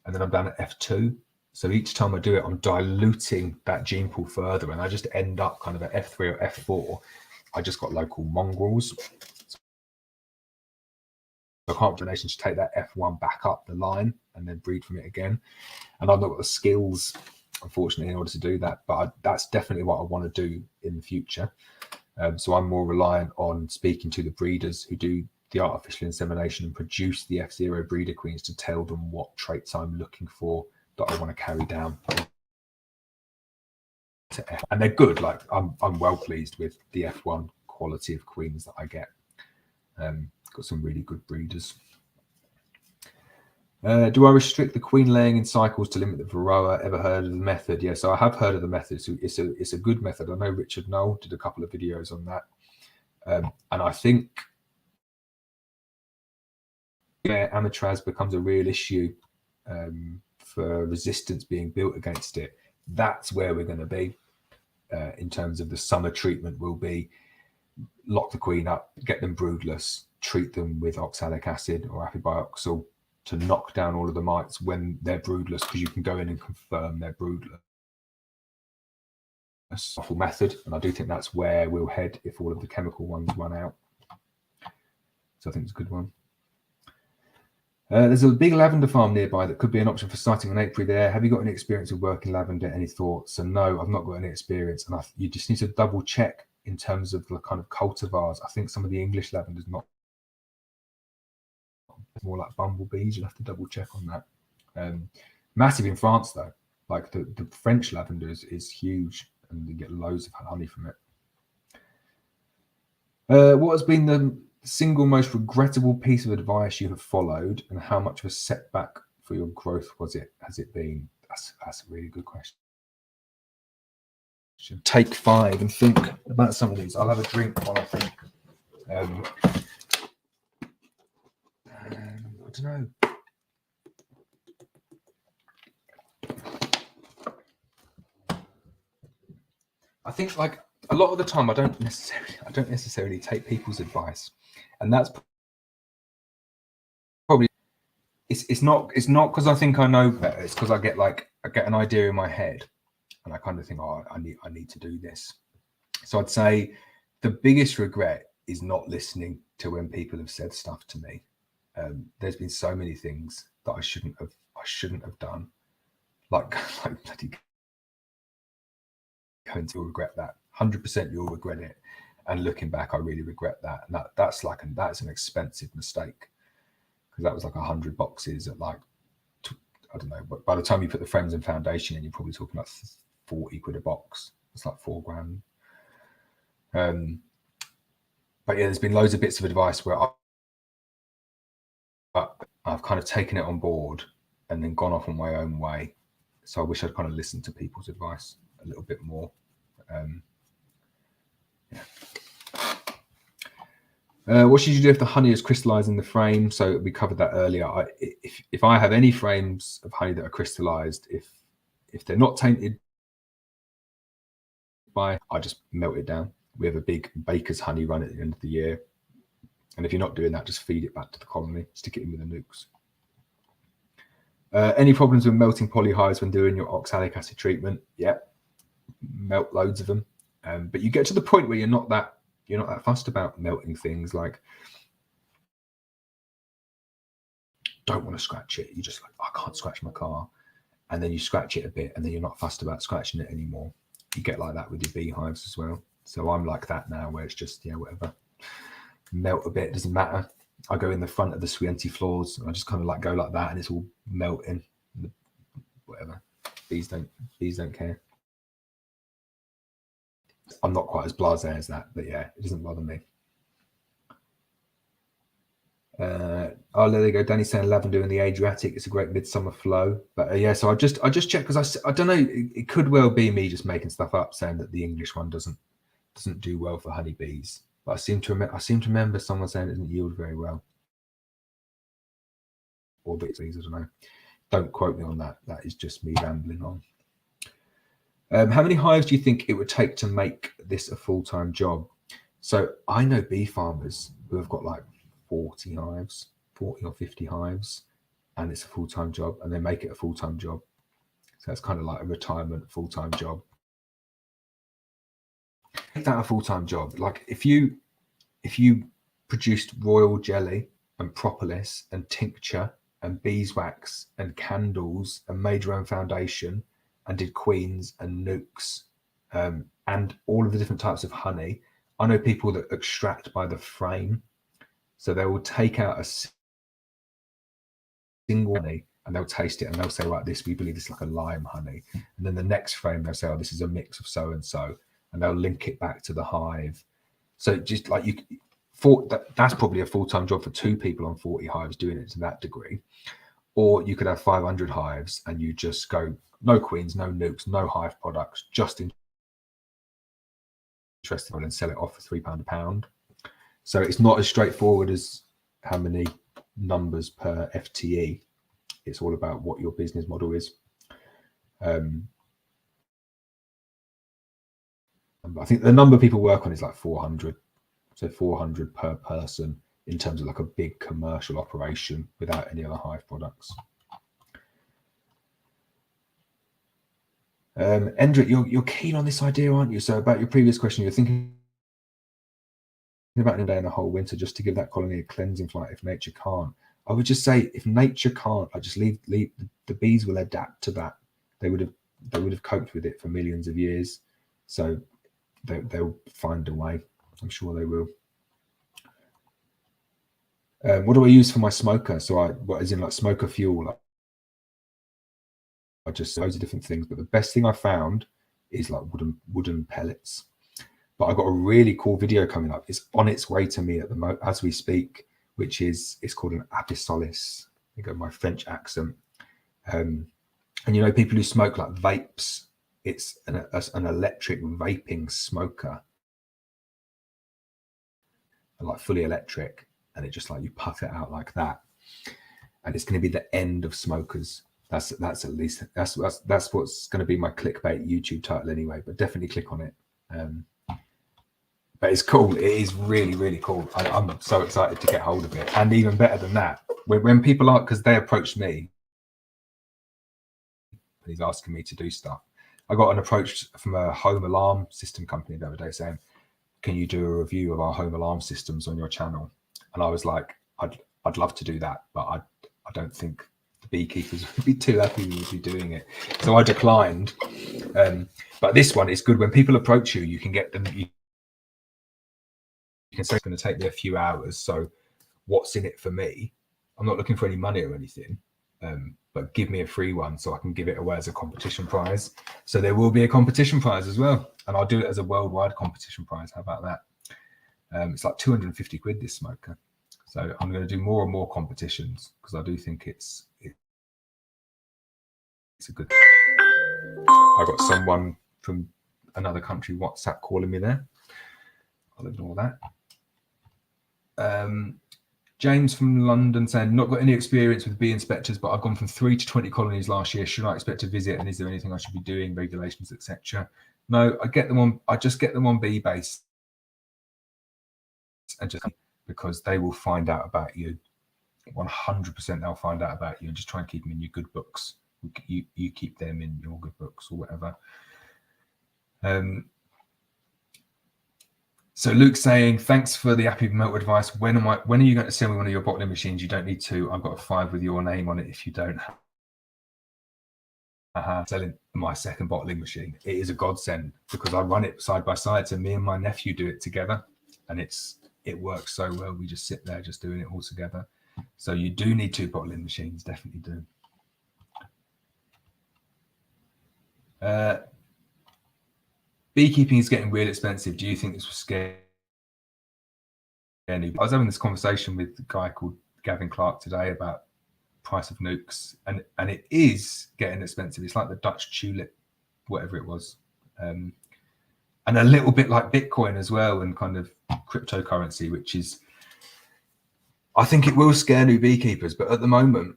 and then I'm down at F2. So each time I do it, I'm diluting that gene pool further, and I just end up kind of at F3 or F4. I just got local mongrels. So I can't donation to take that F1 back up the line and then breed from it again. And I've not got the skills, unfortunately, in order to do that. But that's definitely what I want to do in the future. So I'm more reliant on speaking to the breeders who do the artificial insemination and produce the F0 breeder queens to tell them what traits I'm looking for that I want to carry down to F. And they're good. Like I'm well pleased with the F1 quality of queens that I get. Got some really good breeders. Do I restrict the queen laying in cycles to limit the varroa? Ever heard of the method? Yes, so I have heard of the method. So it's a good method. I know Richard Knoll did a couple of videos on that. And I think where amatraz becomes a real issue for resistance being built against it, that's where we're going to be in terms of the summer treatment. Will be lock the queen up, get them broodless, treat them with oxalic acid or afibioxal to knock down all of the mites when they're broodless, because you can go in and confirm they're broodless. Awful method, and I do think that's where we'll head if all of the chemical ones run out. So I think it's a good one. There's a big lavender farm nearby that could be an option for siting an apiary there. Have you got any experience of working lavender? Any thoughts? So no, I've not got any experience, and you just need to double check in terms of the kind of cultivars. I think some of the English lavender's not more like bumblebees. You'll have to double check on that. Massive in France though, like the French lavender is huge, and you get loads of honey from it. What has been the single most regrettable piece of advice you have followed, and how much of a setback for your growth has it been? That's a really good question. Take 5 and think about some of these. I'll have a drink while I think. I don't know. I think like a lot of the time I don't necessarily take people's advice, and that's probably it's not because I think I know better. It's because I get an idea in my head, and I kind of think, oh, I need to do this. So I'd say the biggest regret is not listening to when people have said stuff to me. There's been so many things that I shouldn't have done, like bloody. You'll regret that. 100% you'll regret it. And looking back, I really regret that. And that's an expensive mistake, because that was like 100 boxes at like, I don't know, but by the time you put the frames and foundation in, you're probably talking about 40 quid a box. It's like £4 grand. But yeah, there's been loads of bits of advice where I've kind of taken it on board and then gone off on my own way. So I wish I'd kind of listened to people's advice a little bit more. What should you do if the honey is crystallized in the frame? So we covered that earlier. If I have any frames of honey that are crystallized, if they're not tainted by, I just melt it down. We have a big baker's honey run at the end of the year, and if you're not doing that, just feed it back to the colony. Stick it in with the Nucs. Any problems with melting polyhives when doing your oxalic acid treatment? Yep, melt loads of them. But you get to the point where you're not that fussed about melting things. Like, don't want to scratch it. You just like, I can't scratch my car, and then you scratch it a bit, and then you're not fussed about scratching it anymore. You get like that with your beehives as well. So I'm like that now, where it's just whatever, melt a bit, doesn't matter. I go in the front of the Swienty floors, and I just kind of like go like that, and it's all melting. Whatever. Bees don't care. I'm not quite as blasé as that, but yeah, it doesn't bother me. Oh, there they go. Danny's saying lavender in the Adriatic. It's a great midsummer flow. But yeah, so I just checked because I don't know. It could well be me just making stuff up, saying that the English one doesn't do well for honeybees. But I seem to remember someone saying it doesn't yield very well. Or bees, I don't know. Don't quote me on that. That is just me rambling on. How many hives do you think it would take to make this a full-time job? So I know bee farmers who have got like 40 hives, 40 or 50 hives, and it's a full-time job, and they make it a full-time job. So it's kind of like a retirement full-time job. Make that a full-time job. Like if you produced royal jelly and propolis and tincture and beeswax and candles and made your own foundation and did queens and nucs and all of the different types of honey. I know people that extract by the frame. So they will take out a single honey and they'll taste it and they'll say, right, this, we believe it's like a lime honey. And then the next frame, they'll say, oh, this is a mix of so-and-so. And they'll link it back to the hive. So just like that's probably a full-time job for 2 people on 40 hives doing it to that degree. Or you could have 500 hives and you just go, no queens, no nucs, no hive products, just interested and sell it off for £3 a pound. So it's not as straightforward as how many numbers per FTE. It's all about what your business model is. I think the number people work on is like 400. So 400 per person in terms of like a big commercial operation without any other hive products. Endrick, you're keen on this idea, aren't you? So about your previous question, you're thinking about a day and a whole winter just to give that colony a cleansing flight if nature can't. I would just say if nature can't, I just leave the bees will adapt to that. They would have coped with it for millions of years. So they'll find a way. I'm sure they will. What do I use for my smoker? So what is in like smoker fuel? I just loads of different things, but the best thing I found is like wooden pellets. But I've got a really cool video coming up. It's on its way to me at the moment as we speak, which is it's called an apisolis. I got my French accent. And you know, people who smoke like vapes, it's an electric vaping smoker, like fully electric, and it just like you puff it out like that, and it's going to be the end of smokers. That's at least that's what's going to be my clickbait YouTube title anyway. But definitely click on it. But it's cool. It is really, really cool. I'm so excited to get hold of it. And even better than that, when people are, because they approached me and he's asking me to do stuff. I got an approach from a home alarm system company the other day saying, can you do a review of our home alarm systems on your channel? And I was like, I'd love to do that, but I don't think the beekeepers would be too happy with me doing it. So I declined. But this one is good. When people approach you, you can get them. You can say it's going to take me a few hours. So what's in it for me? I'm not looking for any money or anything, but give me a free one so I can give it away as a competition prize. So there will be a competition prize as well. And I'll do it as a worldwide competition prize. How about that? It's like 250 quid, this smoker. So I'm going to do more and more competitions because I do think it's a good. I got someone from another country WhatsApp calling me there. I'll ignore that. James from London saying, not got any experience with bee inspectors, but I've gone from 3 to 20 colonies last year. Should I expect to visit? And is there anything I should be doing, regulations, etc.? No, I just get them on bee base, and just because they will find out about you. 100% they'll find out about you, and just try and keep them in your good books. You keep them in your good books or whatever. So Luke's saying, thanks for the happy remote advice. When are you going to sell me one of your bottling machines? You don't need to. I've got a 5 with your name on it if you don't. Selling my second bottling machine. It is a godsend because I run it side by side. So me and my nephew do it together, and it works so well. We just sit there just doing it all together. So you do need 2 bottling machines, definitely do. Beekeeping is getting real expensive. Do you think this was scary? I was having this conversation with a guy called Gavin Clark today about price of nucs, and it is getting expensive. It's like the Dutch tulip, whatever it was, and a little bit like Bitcoin as well, and kind of cryptocurrency, which is, I think it will scare new beekeepers, but at the moment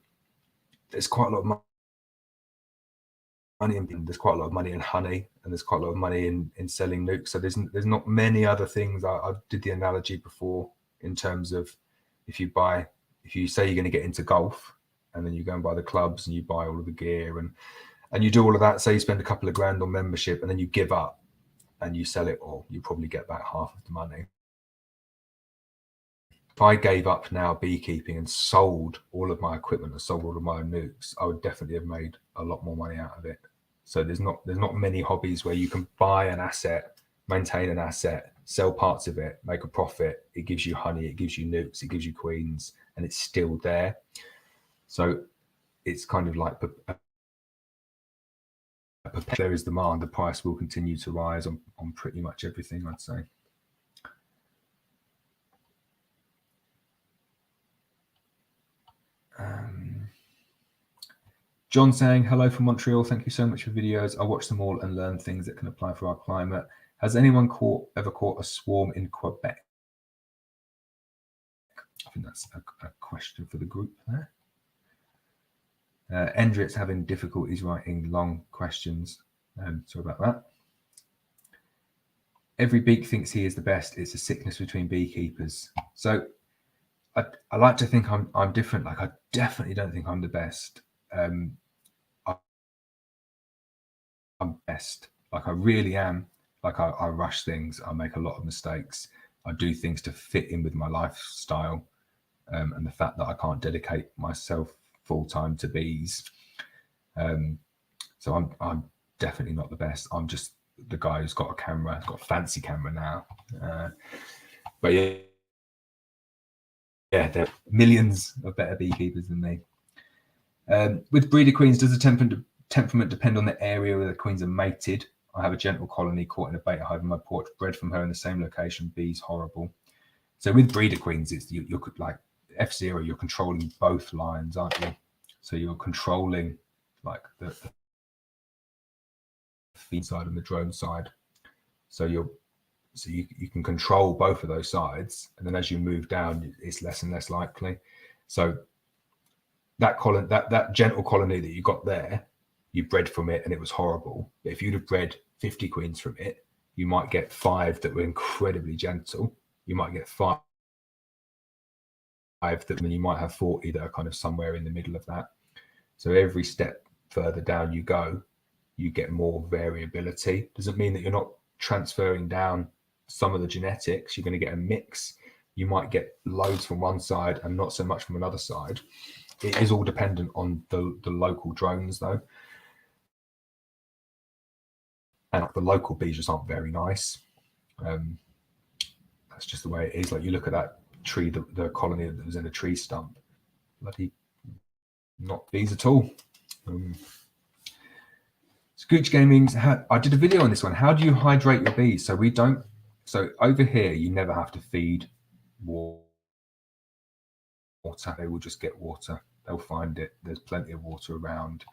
there's quite a lot of money in, there's quite a lot of money in honey, and there's quite a lot of money in selling nucs. So there's not many other things. I did the analogy before in terms of if you say you're going to get into golf, and then you go and buy the clubs and you buy all of the gear and you do all of that, say you spend a couple of grand on membership, and then you give up and you sell it all, you probably get back half of the money. If I gave up now beekeeping and sold all of my equipment and sold all of my nucs, I would definitely have made a lot more money out of it. So there's not many hobbies where you can buy an asset, maintain an asset, sell parts of it, make a profit. It gives you honey, it gives you nucs, it gives you queens, and it's still there. So it's kind of like there is demand, the price will continue to rise on pretty much everything, I'd say. John saying, hello from Montreal. Thank you so much for videos. I watch them all and learn things that can apply for our climate. Has anyone ever caught a swarm in Quebec? I think that's a question for the group there. Endrit's having difficulties writing long questions. Sorry about that. Every beak thinks he is the best. It's a sickness between beekeepers. So I like to think I'm different. Like, I definitely don't think I'm the best. I'm best. Like, I really am. Like, I rush things. I make a lot of mistakes. I do things to fit in with my lifestyle, and the fact that I can't dedicate myself full time to bees. So I'm definitely not the best. I'm just the guy who's got a camera. He's got a fancy camera now. But yeah, there are millions of better beekeepers than me. With breeder queens, does the temperament depend on the area where the queens are mated? I have a gentle colony caught in a beta hive in my porch, bred from her in the same location. Bees horrible. So with breeder queens, it's you're like F0, you're controlling both lines, aren't you? So you're controlling like the feed side and the drone side. So you can control both of those sides, and then as you move down, it's less and less likely. So that gentle colony that you got there, you bred from it and it was horrible. But if you'd have bred 50 queens from it, you might get 5 that were incredibly gentle. You might get 5 that, then you might have 40 that are kind of somewhere in the middle of that. So every step further down you go, you get more variability. Doesn't mean that you're not transferring down some of the genetics. You're going to get a mix. You might get loads from one side and not so much from another side. It is all dependent on the local drones, though. And the local bees just aren't very nice. That's just the way it is. Like, you look at that tree, the colony that was in a tree stump. Bloody not bees at all. Scooch Gaming, I did a video on this one. How do you hydrate your bees? So we don't. So over here, you never have to feed water. They will just get water. They'll find it. There's plenty of water around.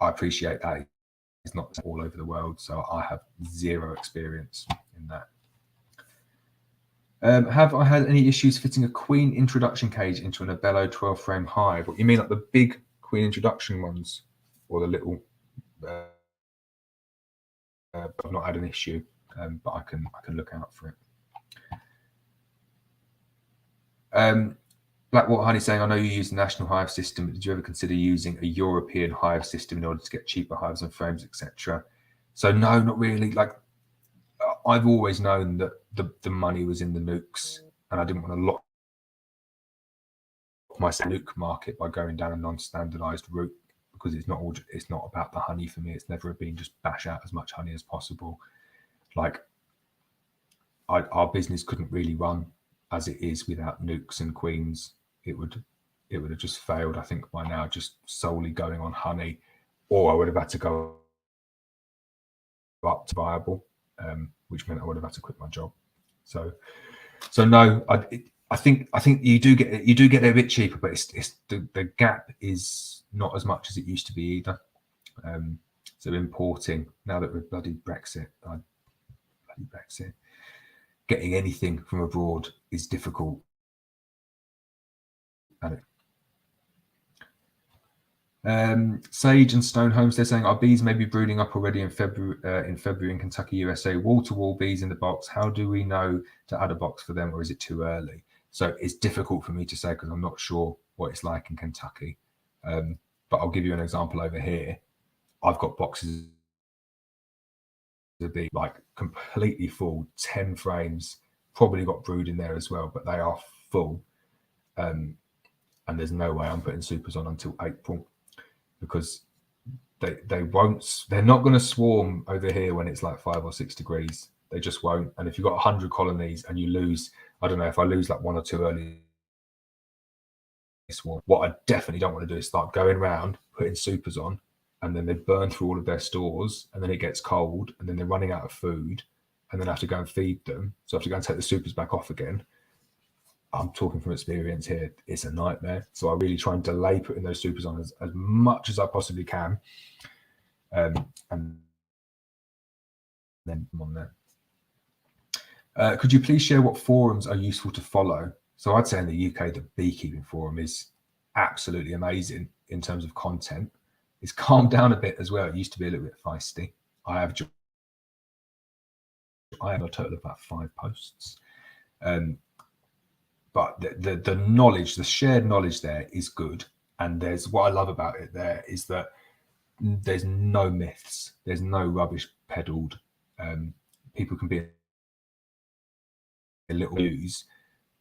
I appreciate that. It's not all over the world, so I have zero experience in that. Have I had any issues fitting a queen introduction cage into an Abello 12-frame hive? What you mean, like the big queen introduction ones, or the little? I've not had an issue, but I can look out for it. Blackwater Honey saying, I know you use the national hive system, but did you ever consider using a European hive system in order to get cheaper hives and frames, etc.? So no, not really. Like, I've always known that the money was in the nucs, and I didn't want to lock my nuc market by going down a non-standardized route, because it's not about the honey for me. It's never been just bash out as much honey as possible. Like, our business couldn't really run as it is without nucs and queens. It would have just failed, I think, by now, just solely going on honey, or I would have had to go up to viable, which meant I would have had to quit my job. So no, I think you do get it a bit cheaper, but it's the gap is not as much as it used to be either. So importing, now that with bloody Brexit, getting anything from abroad is difficult. Sage and Stone Homes, they're saying our bees may be brooding up already in February in Kentucky, USA. Wall-to-wall bees in the box. How do we know to add a box for them, or is it too early? So it's difficult for me to say because I'm not sure what it's like in Kentucky. But I'll give you an example over here. I've got boxes of bees like completely full, 10 frames, probably got brood in there as well, but they are full. And there's no way I'm putting supers on until April, because they're not going to swarm over here when it's like 5 or 6 degrees. They just won't. And if you've got 100 colonies and you lose, I don't know, if I lose like 1 or 2 early swarm, what I definitely don't want to do is start going around putting supers on, and then they burn through all of their stores, and then it gets cold, and then they're running out of food, and then I have to go and feed them. So I have to go and take the supers back off again. I'm talking from experience here. It's a nightmare. So I really try and delay putting those supers on as much as I possibly can. And then I'm on there. Could you please share what forums are useful to follow? So I'd say in the UK, the beekeeping forum is absolutely amazing in terms of content. It's calmed down a bit as well. It used to be a little bit feisty. I have a total of about 5 posts. But the knowledge, the shared knowledge there is good. And there's what I love about it there is that there's no myths. There's no rubbish peddled. People can be a little news,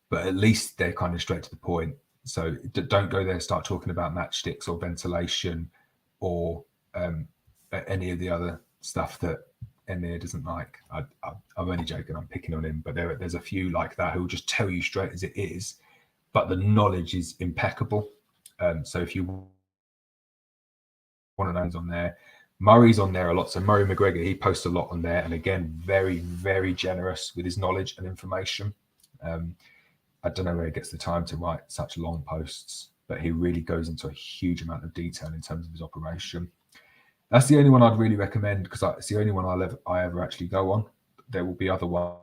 but at least they're kind of straight to the point. So don't go there and start talking about matchsticks or ventilation or any of the other stuff that Emir doesn't like. I'm only joking, I'm picking on him, but there's a few like that who will just tell you straight as it is, but the knowledge is impeccable. So if you want to know, on there, Murray's on there a lot. So Murray McGregor, he posts a lot on there, and again, very, very generous with his knowledge and information. I don't know where he gets the time to write such long posts, but he really goes into a huge amount of detail in terms of his operation. That's the only one I'd really recommend, because it's the only one I ever actually go on. There will be other ones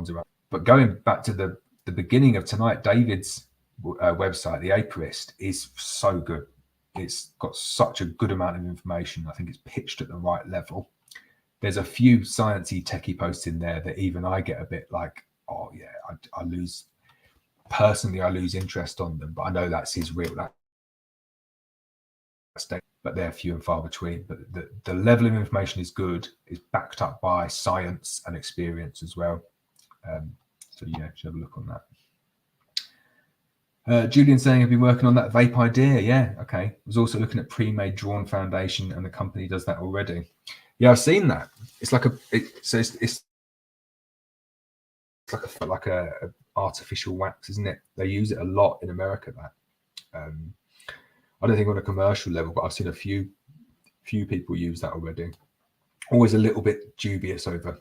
around. But going back to the beginning of tonight, David's website, the Apiarist, is so good. It's got such a good amount of information. I think it's pitched at the right level. There's a few sciencey techie posts in there that even I get a bit like, oh yeah, I lose interest on them, but I know that's his real. But they're few and far between. But the level of information is good. It's backed up by science and experience as well. So yeah, should have a look on that. Julian saying, I've been working on that vape idea. Yeah, okay. I was also looking at pre-made drawn foundation, and the company does that already. Yeah, I've seen that. It's like it's like a artificial wax, isn't it? They use it a lot in America. That I don't think on a commercial level, but I've seen a few people use that already. Always a little bit dubious over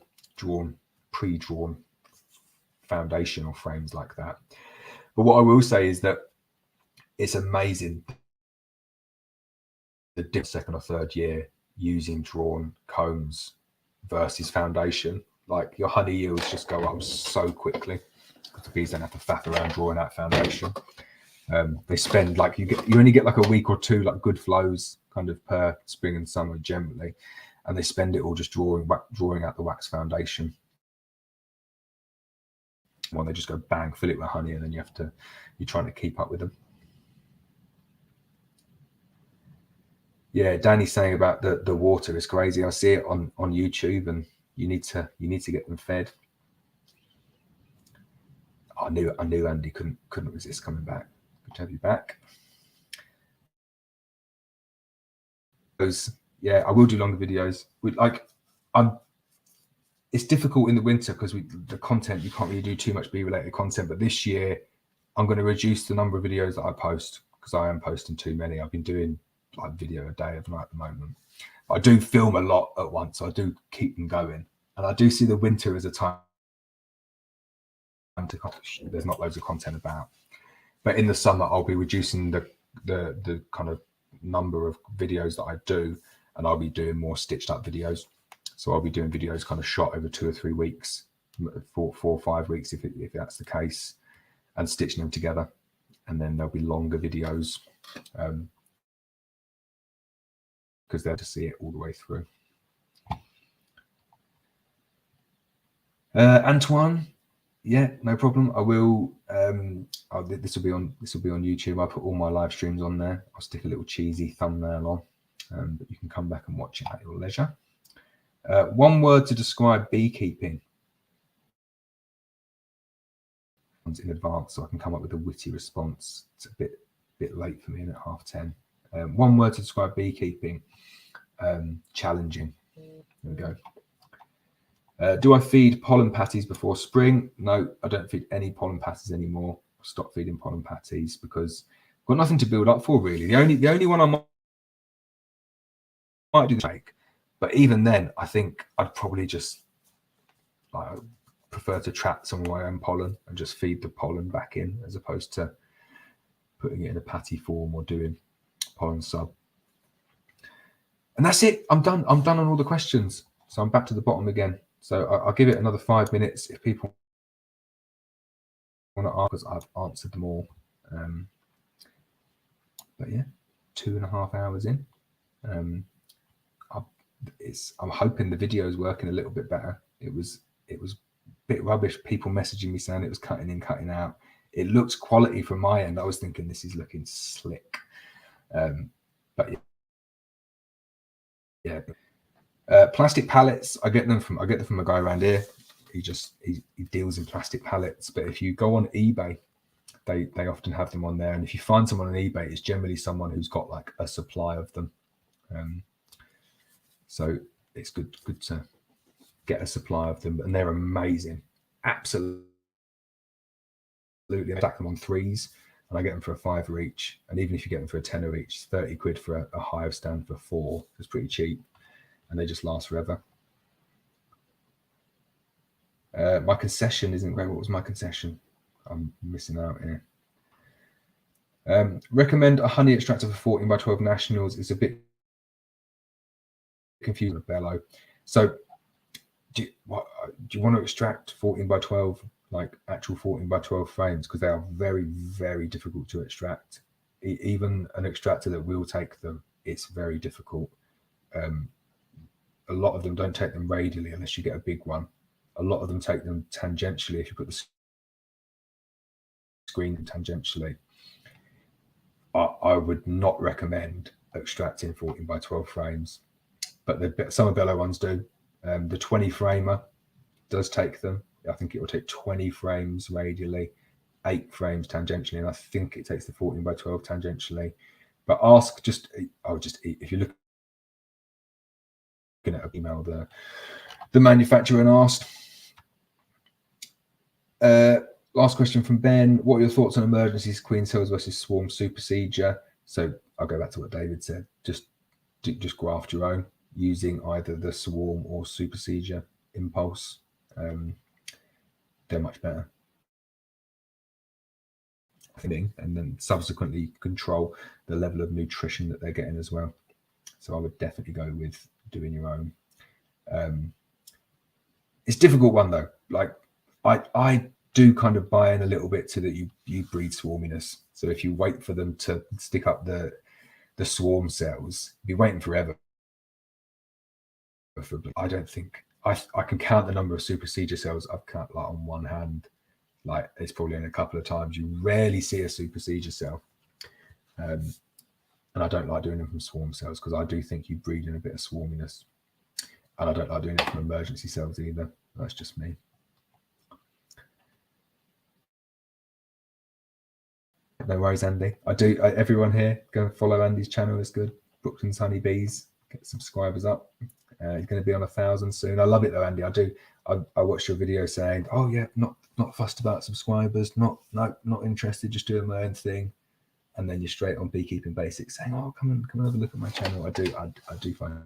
pre-drawn foundation or frames like that. But what I will say is that it's amazing the second or third year using drawn combs versus foundation. Like your honey yields just go up so quickly because the bees don't have to faff around drawing out foundation. They spend like you only get like a week or two like good flows kind of per spring and summer generally, and they spend it all just drawing out the wax foundation. Well, they just go bang, fill it with honey, and then you're trying to keep up with them. Yeah, Danny's saying about the water is crazy. I see it on YouTube, and you need to get them fed. I knew Andy couldn't resist coming back. Good to have you back. Yeah, I will do longer videos. It's difficult in the winter because the content, you can't really do too much bee related content. But this year, I'm going to reduce the number of videos that I post because I am posting too many. I've been doing like video a day at the moment. But I do film a lot at once. So I do keep them going, and I do see the winter as a time there's not loads of content about. But in the summer, I'll be reducing the kind of number of videos that I do, and I'll be doing more stitched up videos. So I'll be doing videos kind of shot over 2 or 3 weeks, 4 or 5 weeks if that's the case, and stitching them together. And then there'll be longer videos because they're to see it all the way through. Antoine, yeah, no problem. I will. This will be on YouTube. I put all my live streams on there. I'll stick a little cheesy thumbnail on, but you can come back and watch it at your leisure. One word to describe beekeeping. In advance, so I can come up with a witty response. It's a bit late for me at 10:30. One word to describe beekeeping. Challenging. There we go. Do I feed pollen patties before spring? No, I don't feed any pollen patties anymore. I've stopped feeding pollen patties because I've got nothing to build up for, really. The only one I might do the shake, but even then, I think I'd probably just prefer to trap some of my own pollen and just feed the pollen back in, as opposed to putting it in a patty form or doing pollen sub. And that's it. I'm done. I'm done on all the questions. So I'm back to the bottom again. So I'll give it another 5 minutes if people want to ask, because I've answered them all. But yeah, 2.5 hours in. I'm hoping the video is working a little bit better. It was a bit rubbish. People messaging me saying it was cutting in, cutting out. It looks quality from my end. I was thinking this is looking slick. But yeah. Plastic pallets, I get them from a guy around here. He deals in plastic pallets. But if you go on eBay, they often have them on there. And if you find someone on eBay, it's generally someone who's got like a supply of them. So it's good to get a supply of them, and they're amazing. Absolutely, I stack them on 3s, and I get them for a £5 each. And even if you get them for a £10 each, 30 quid for a hive stand for 4 is pretty cheap. And they just last forever. My concession isn't great. What was my concession? I'm missing out here. Recommend a honey extractor for 14x12 nationals. It's a bit confusing with bellow. So do you want to extract 14x12, like actual 14x12 frames? Because they are very, very difficult to extract. Even an extractor that will take them, it's very difficult. A lot of them don't take them radially unless you get a big one. A lot of them take them tangentially if you put the screen tangentially. I would not recommend extracting 14x12 frames, but some of bellow ones do. The 20 framer does take them. I think it will take 20 frames radially, 8 frames tangentially, and I think it takes the 14x12 tangentially. But if you look at email the manufacturer and asked. Last question from Ben. What are your thoughts on emergency queen cells versus swarm supersedure? So I'll go back to what David said. Just graft your own using either the swarm or supersedure impulse. They're much better. And then subsequently control the level of nutrition that they're getting as well. So I would definitely go with doing your own. It's a difficult one though. Like I do kind of buy in a little bit to that you breed swarminess. So if you wait for them to stick up the swarm cells, you'll be waiting forever. I don't think I can count the number of supersedure cells I've cut like on one hand. Like it's probably in a couple of times. You rarely see a supersedure cell. And I don't like doing them from swarm cells because I do think you breed in a bit of swarminess. And I don't like doing it from emergency cells either. That's just me. No worries, Andy. Everyone here, go and follow Andy's channel. It's good. Brooklyn's Honeybees. Get subscribers up. He's going to be on 1,000 soon. I love it though, Andy. I watched your video saying, "Oh yeah, not fussed about subscribers. Not interested. Just doing my own thing." And then you're straight on Beekeeping Basics saying, "Oh, come and have a look at my channel." I do find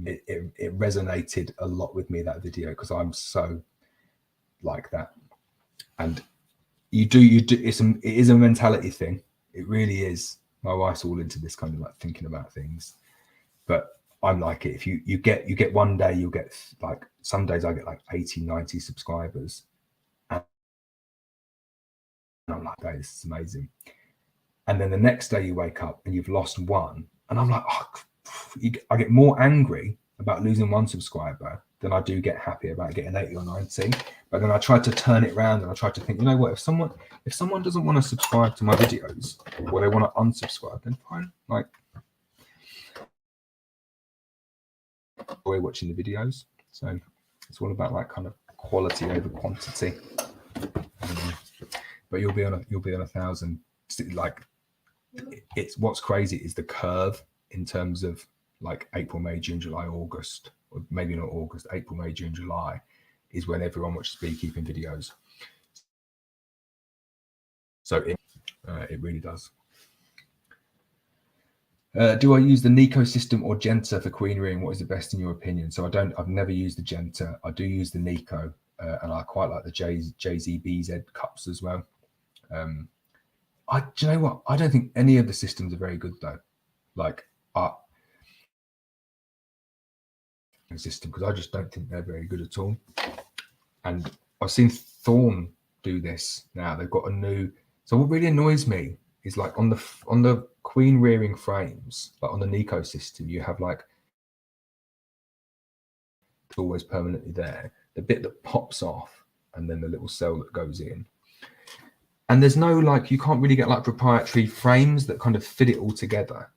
it resonated a lot with me, that video, because I'm so like that. And you do it is a mentality thing. It really is. My wife's all into this kind of like thinking about things, but I'm like it. If you get one day, you'll get like, some days I get like 80, 90 subscribers, and I'm like, oh, this is amazing. And then the next day you wake up and you've lost one, and I'm like, oh, I get more angry about losing one subscriber than I do get happy about getting 80 or 90. But then I try to turn it around and I try to think, you know what, if someone doesn't want to subscribe to my videos, or they want to unsubscribe, then fine. Like, enjoy watching the videos. So it's all about like kind of quality over quantity. But you'll be on 1,000. Like, it's what's crazy is the curve in terms of like April, May, June, July, August, or maybe not August, April, May, June, July is when everyone watches beekeeping videos. So it really does. Do I use the Nico system or Genta for queen rearing? What is the best in your opinion? So I've never used the Genta. I do use the Nico, and I quite like the JZBZ cups as well. Do you know what? I don't think any of the systems are very good though. Like system, because I just don't think they're very good at all. And I've seen Thorn do this now. They've got a new. So what really annoys me is like on the queen rearing frames, like on the Nico system, you have like, it's always permanently there, the bit that pops off, and then the little cell that goes in. And there's no, like, you can't really get like proprietary frames that kind of fit it all together.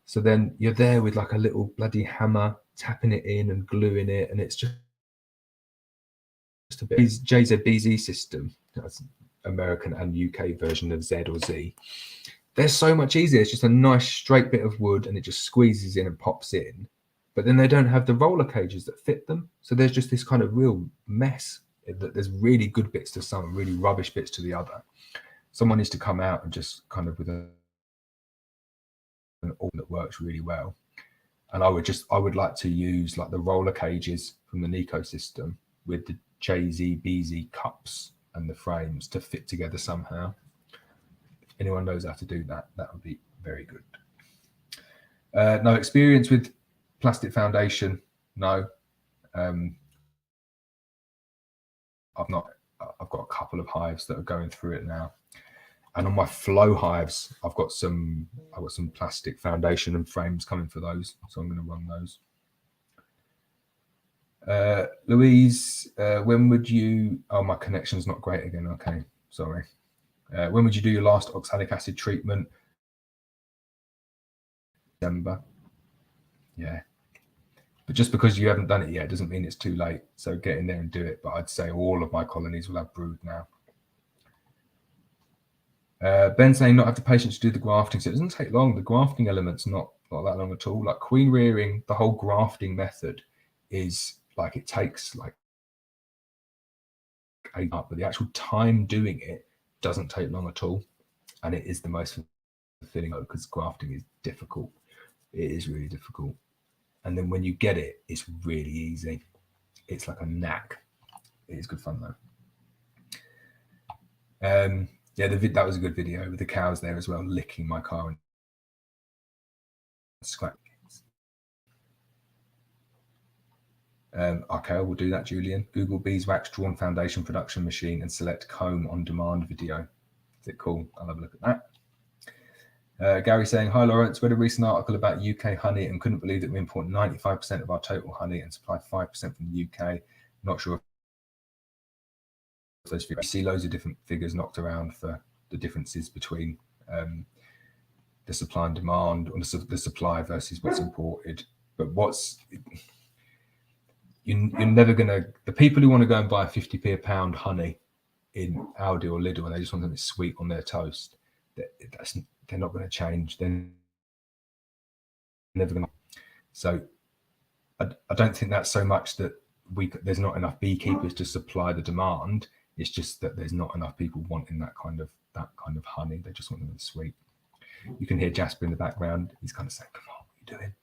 So then you're there with like a little bloody hammer, tapping it in and gluing it, and it's just a bit. JZBZ system, that's American and UK version of Z or Z. They're so much easier. It's just a nice straight bit of wood, and it just squeezes in and pops in. But then they don't have the roller cages that fit them, so there's just this kind of real mess. There's really good bits to some and really rubbish bits to the other. Someone needs to come out and just kind of with an all that works really well. And I would like to use like the roller cages from the Nico system with the JZBZ cups and the frames to fit together somehow. If anyone knows how to do that, that would be very good. No experience with plastic foundation. No. I've got a couple of hives that are going through it now. And on my flow hives, I've got some plastic foundation and frames coming for those. So I'm going to run those. Louise, when would you, oh, my connection's not great again. Okay, sorry. When would you do your last oxalic acid treatment? December. Yeah. But just because you haven't done it yet doesn't mean it's too late. So get in there and do it. But I'd say all of my colonies will have brood now. Ben saying not have the patience to do the grafting, so it doesn't take long. The grafting element's not that long at all. Like queen rearing, the whole grafting method is like, it takes like 8 months, but the actual time doing it doesn't take long at all, and it is the most fulfilling because grafting is difficult. It is really difficult, and then when you get it, it's really easy. It's like a knack. It is good fun though. Yeah, that was a good video with the cows there as well, licking my car and scratching. Okay, I will do that, Julian. Google beeswax drawn foundation production machine and select comb on demand video. Is it cool? I'll have a look at that. Gary saying, hi, Laurence. Read a recent article about UK honey and couldn't believe that we import 95% of our total honey and supply 5% from the UK. Not sure if those figures. You see loads of different figures knocked around for the differences between the supply and demand, or the supply versus what's imported. But you're never going to, the people who want to go and buy 50p a pound honey in Aldi or Lidl and they just want something sweet on their toast, they're not going to change. They're never going to. So I don't think that's so much that there's not enough beekeepers to supply the demand. It's just that there's not enough people wanting that kind of honey. They just want something sweet. You can hear Jasper in the background. He's kind of saying, come on, what are you doing?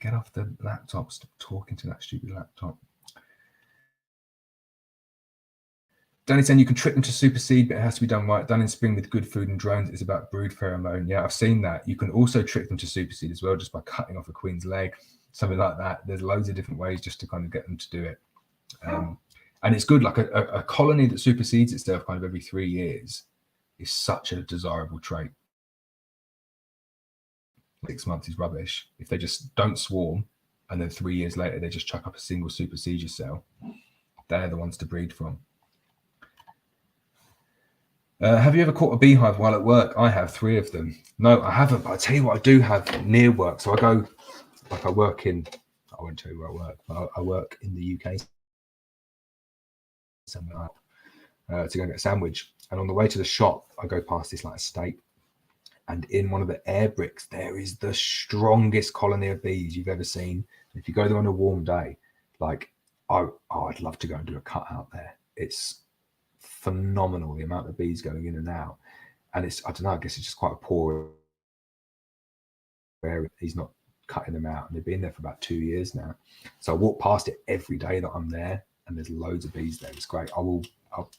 Get off the laptop. Stop talking to that stupid laptop. Danny's saying you can trick them to supersede, but it has to be done right. Done in spring with good food and drones. It's about brood pheromone. Yeah, I've seen that. You can also trick them to supersede as well, just by cutting off a queen's leg, something like that. There's loads of different ways just to kind of get them to do it. And it's good. Like a colony that supersedes itself kind of every 3 years is such a desirable trait. 6 months is rubbish. If they just don't swarm and then 3 years later they just chuck up a single supersedure cell, they're the ones to breed from. Have you ever caught a beehive while at work? I have 3 of them. No, I haven't, but I tell you what I do have near work. So I go, like I work in, I won't tell you where I work, but I work in the UK somewhere to go and get a sandwich. And on the way to the shop, I go past this like estate. And in one of the air bricks, there is the strongest colony of bees you've ever seen. If you go there on a warm day, like, I'd love to go and do a cut out there. It's phenomenal, the amount of bees going in and out. And it's, I don't know, I guess it's just quite a poor area. He's not cutting them out. And they've been there for about 2 years now. So I walk past it every day that I'm there, and there's loads of bees there. It's great. I'll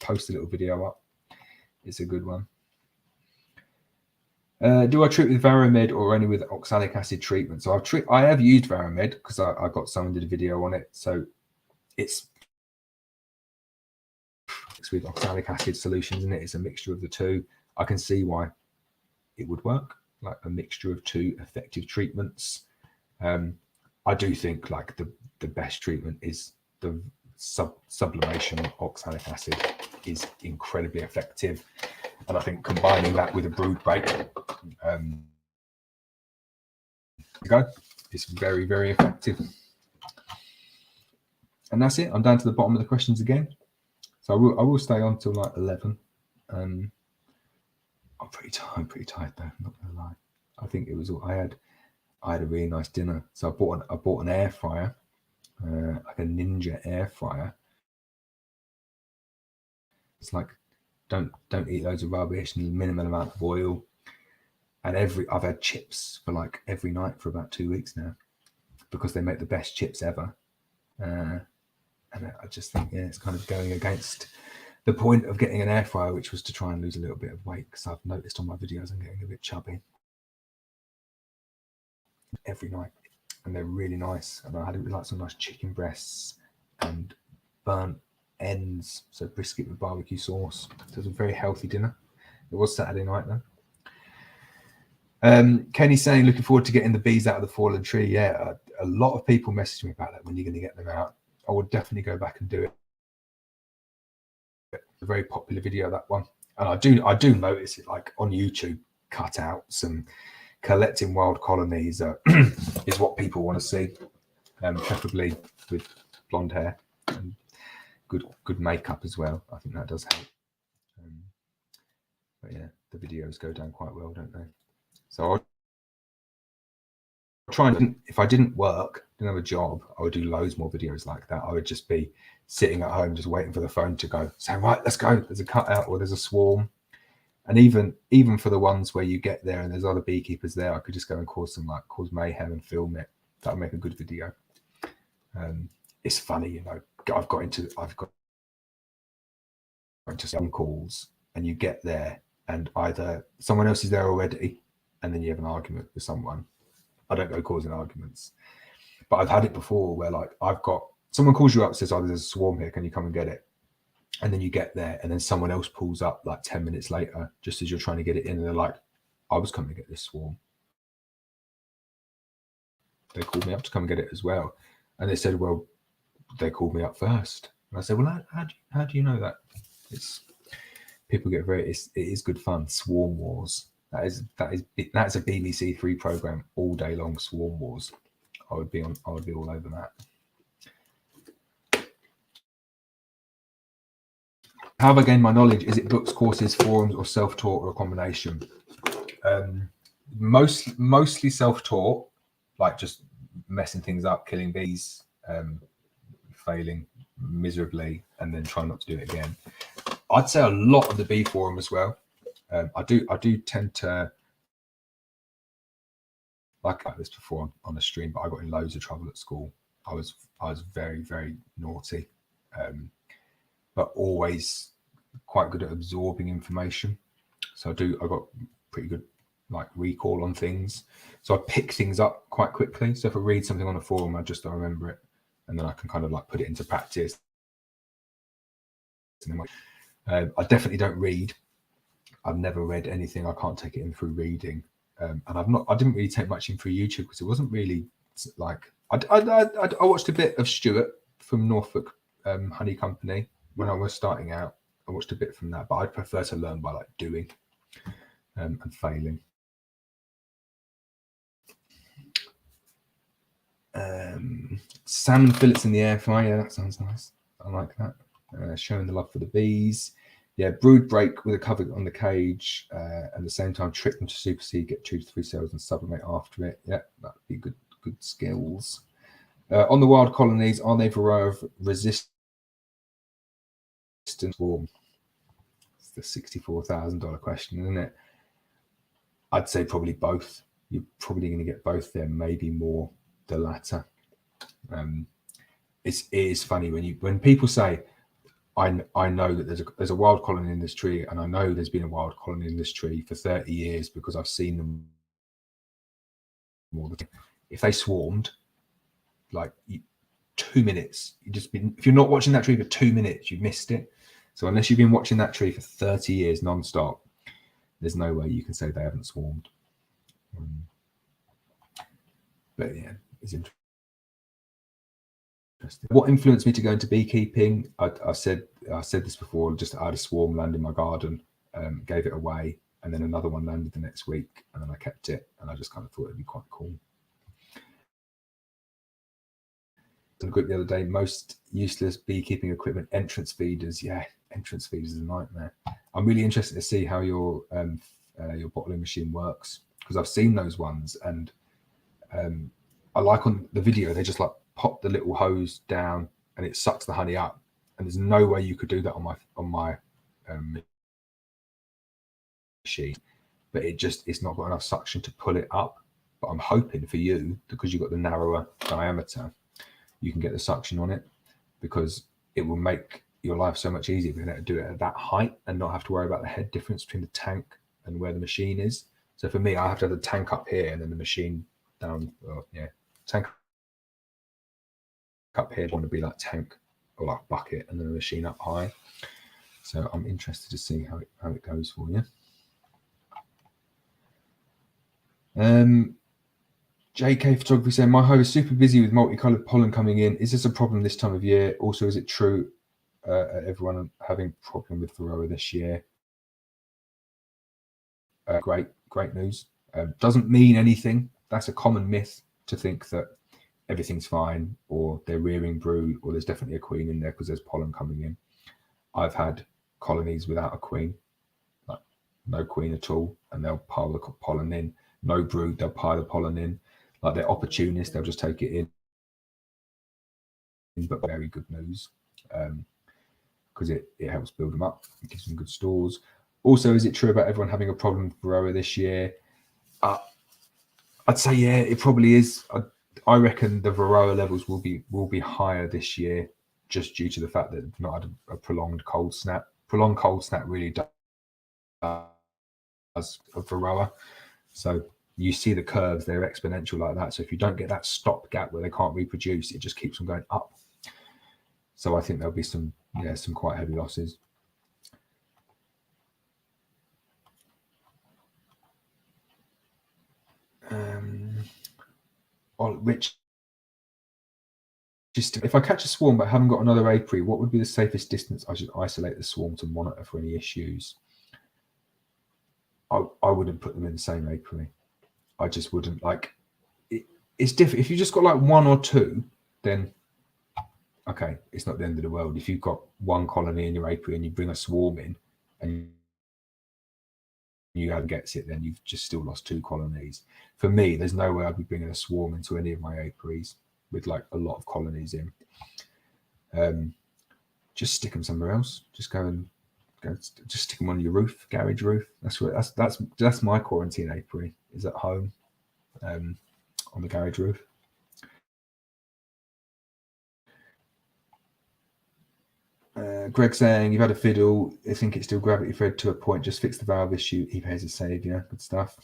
post a little video up. It's a good one. Do I treat with Varromed or only with oxalic acid treatment? So I have used Varromed because I got someone did a video on it. So it's with oxalic acid solutions in it. It's a mixture of the two. I can see why it would work, like a mixture of 2 effective treatments. I do think like the best treatment is the sublimation oxalic acid is incredibly effective. And I think combining that with a brood break it's very, very effective. And that's it. I'm down to the bottom of the questions again. So I will stay on till like 11. I'm pretty tired though, I'm not gonna lie. I think it was all I had a really nice dinner. So I bought an air fryer, like a Ninja air fryer. It's like don't eat loads of rubbish and minimal amount of oil. And I've had chips for like every night for about 2 weeks now, because they make the best chips ever. And I just think, yeah, it's kind of going against the point of getting an air fryer, which was to try and lose a little bit of weight, because I've noticed on my videos I'm getting a bit chubby every night. And they're really nice. And I had it with like some nice chicken breasts and burnt ends, so brisket with barbecue sauce. So it was a very healthy dinner. It was Saturday night though. Kenny's saying, looking forward to getting the bees out of the fallen tree. Yeah, a lot of people message me about that, when you're going to get them out. I would definitely go back and do it. It's a very popular video, that one. And I do notice it, like on YouTube, cutouts and collecting wild colonies is what people want to see, preferably with blonde hair and good makeup as well. I think that does help. But yeah, the videos go down quite well, don't they? So I'll try and, if I didn't work, didn't have a job, I would do loads more videos like that. I would just be sitting at home just waiting for the phone to go, saying, right, let's go, there's a cutout or there's a swarm. And even for the ones where you get there and there's other beekeepers there, I could just go and cause mayhem and film it. That would make a good video. It's funny, you know, I've got into some calls, and you get there and either someone else is there already and then you have an argument with someone. I don't go causing arguments, but I've had it before where like someone calls you up, says, oh, there's a swarm here, can you come and get it? And then you get there and then someone else pulls up like 10 minutes later, just as you're trying to get it in, and they're like, I was coming to get this swarm. They called me up to come and get it as well. And they said, well, they called me up first. And I said, well, how do you know that? People get it is good fun. Swarm wars. That's a BBC Three program all day long. Swarm wars. I would be all over that. How have I gained my knowledge? Is it books, courses, forums, or self-taught, or a combination? Mostly self-taught, like just messing things up, killing bees, failing miserably, and then trying not to do it again. I'd say a lot of the bee forum as well. I do tend to, like this before on a stream, but I got in loads of trouble at school. I was very, very naughty, but always quite good at absorbing information. So I got pretty good like recall on things. So I pick things up quite quickly. So if I read something on a forum, I remember it, and then I can kind of like put it into practice. I definitely don't read. I've never read anything. I can't take it in through reading, and I didn't really take much in through YouTube because it wasn't really like I watched a bit of Stuart from Norfolk Honey Company when I was starting out. I watched a bit from that, but I'd prefer to learn by like doing and failing. Salmon fillets in the air fryer. Yeah, that sounds nice. I like that. Showing the love for the bees. Yeah, brood break with a cover on the cage, and at the same time trick them to supersede, get 2 to 3 cells and sublimate after it. Yeah, that'd be good skills. On the wild colonies, are they Varroa resistant swarm? It's the $64,000 question, isn't it? I'd say probably both. You're probably going to get both there, maybe more the latter. It is funny when people say, I know that there's a wild colony in this tree, and I know there's been a wild colony in this tree for 30 years because I've seen them all the time. If they swarmed, like 2 minutes, if you're not watching that tree for 2 minutes, you've missed it. So unless you've been watching that tree for 30 years non-stop, there's no way you can say they haven't swarmed. But yeah, it's interesting. What influenced me to go into beekeeping? I said this before. Just I had a swarm land in my garden, gave it away, and then another one landed the next week, and then I kept it, and I just kind of thought it'd be quite cool. In the group the other day, most useless beekeeping equipment, entrance feeders. Yeah, entrance feeders is a nightmare. I'm really interested to see how your bottling machine works, because I've seen those ones, and I like on the video they just like pop the little hose down and it sucks the honey up, and there's no way you could do that on my machine. But it's not got enough suction to pull it up. But I'm hoping for you, because you've got the narrower diameter, you can get the suction on it, because it will make your life so much easier being able to do it at that height and not have to worry about the head difference between the tank and where the machine is. So for me, I have to have the tank up here and then the machine down. Tank up here, I want to be like tank or like bucket, and then the machine up high. So I'm interested to see how it goes for you. JK Photography saying, my hive is super busy with multicolored pollen coming in. Is this a problem this time of year? Also, is it true everyone having a problem with Varroa this year? Great news. Doesn't mean anything. That's a common myth to think that everything's fine, or they're rearing brood, or there's definitely a queen in there because there's pollen coming in. I've had colonies without a queen, like no queen at all, and they'll pile the pollen in. No brood, they'll pile the pollen in. Like they're opportunists, they'll just take it in. But very good news, because it helps build them up. It gives them good stores. Also, is it true about everyone having a problem with Varroa this year? I'd say yeah, it probably is. I reckon the Varroa levels will be higher this year, just due to the fact that they've not had a prolonged cold snap. Prolonged cold snap really does a Varroa. So you see the curves, they're exponential like that. So if you don't get that stop gap where they can't reproduce, it just keeps them going up. So I think there'll be some quite heavy losses. Rich, if I catch a swarm but haven't got another apiary, what would be the safest distance I should isolate the swarm to monitor for any issues? I wouldn't put them in the same apiary. I just wouldn't. Like it's different. If you just got like one or two, then okay, it's not the end of the world. If you've got one colony in your apiary and you bring a swarm in and you haven't gets it, then you've just still lost 2 colonies. For me, there's no way I'd be bringing a swarm into any of my apiaries with like a lot of colonies in. Just stick them somewhere else. Just just stick them on your roof, garage roof. That's my quarantine apiary, is at home, on the garage roof. Greg saying, you've had a fiddle. I think it's still gravity fed to a point. Just fix the valve issue. He pays a saviour. Good stuff.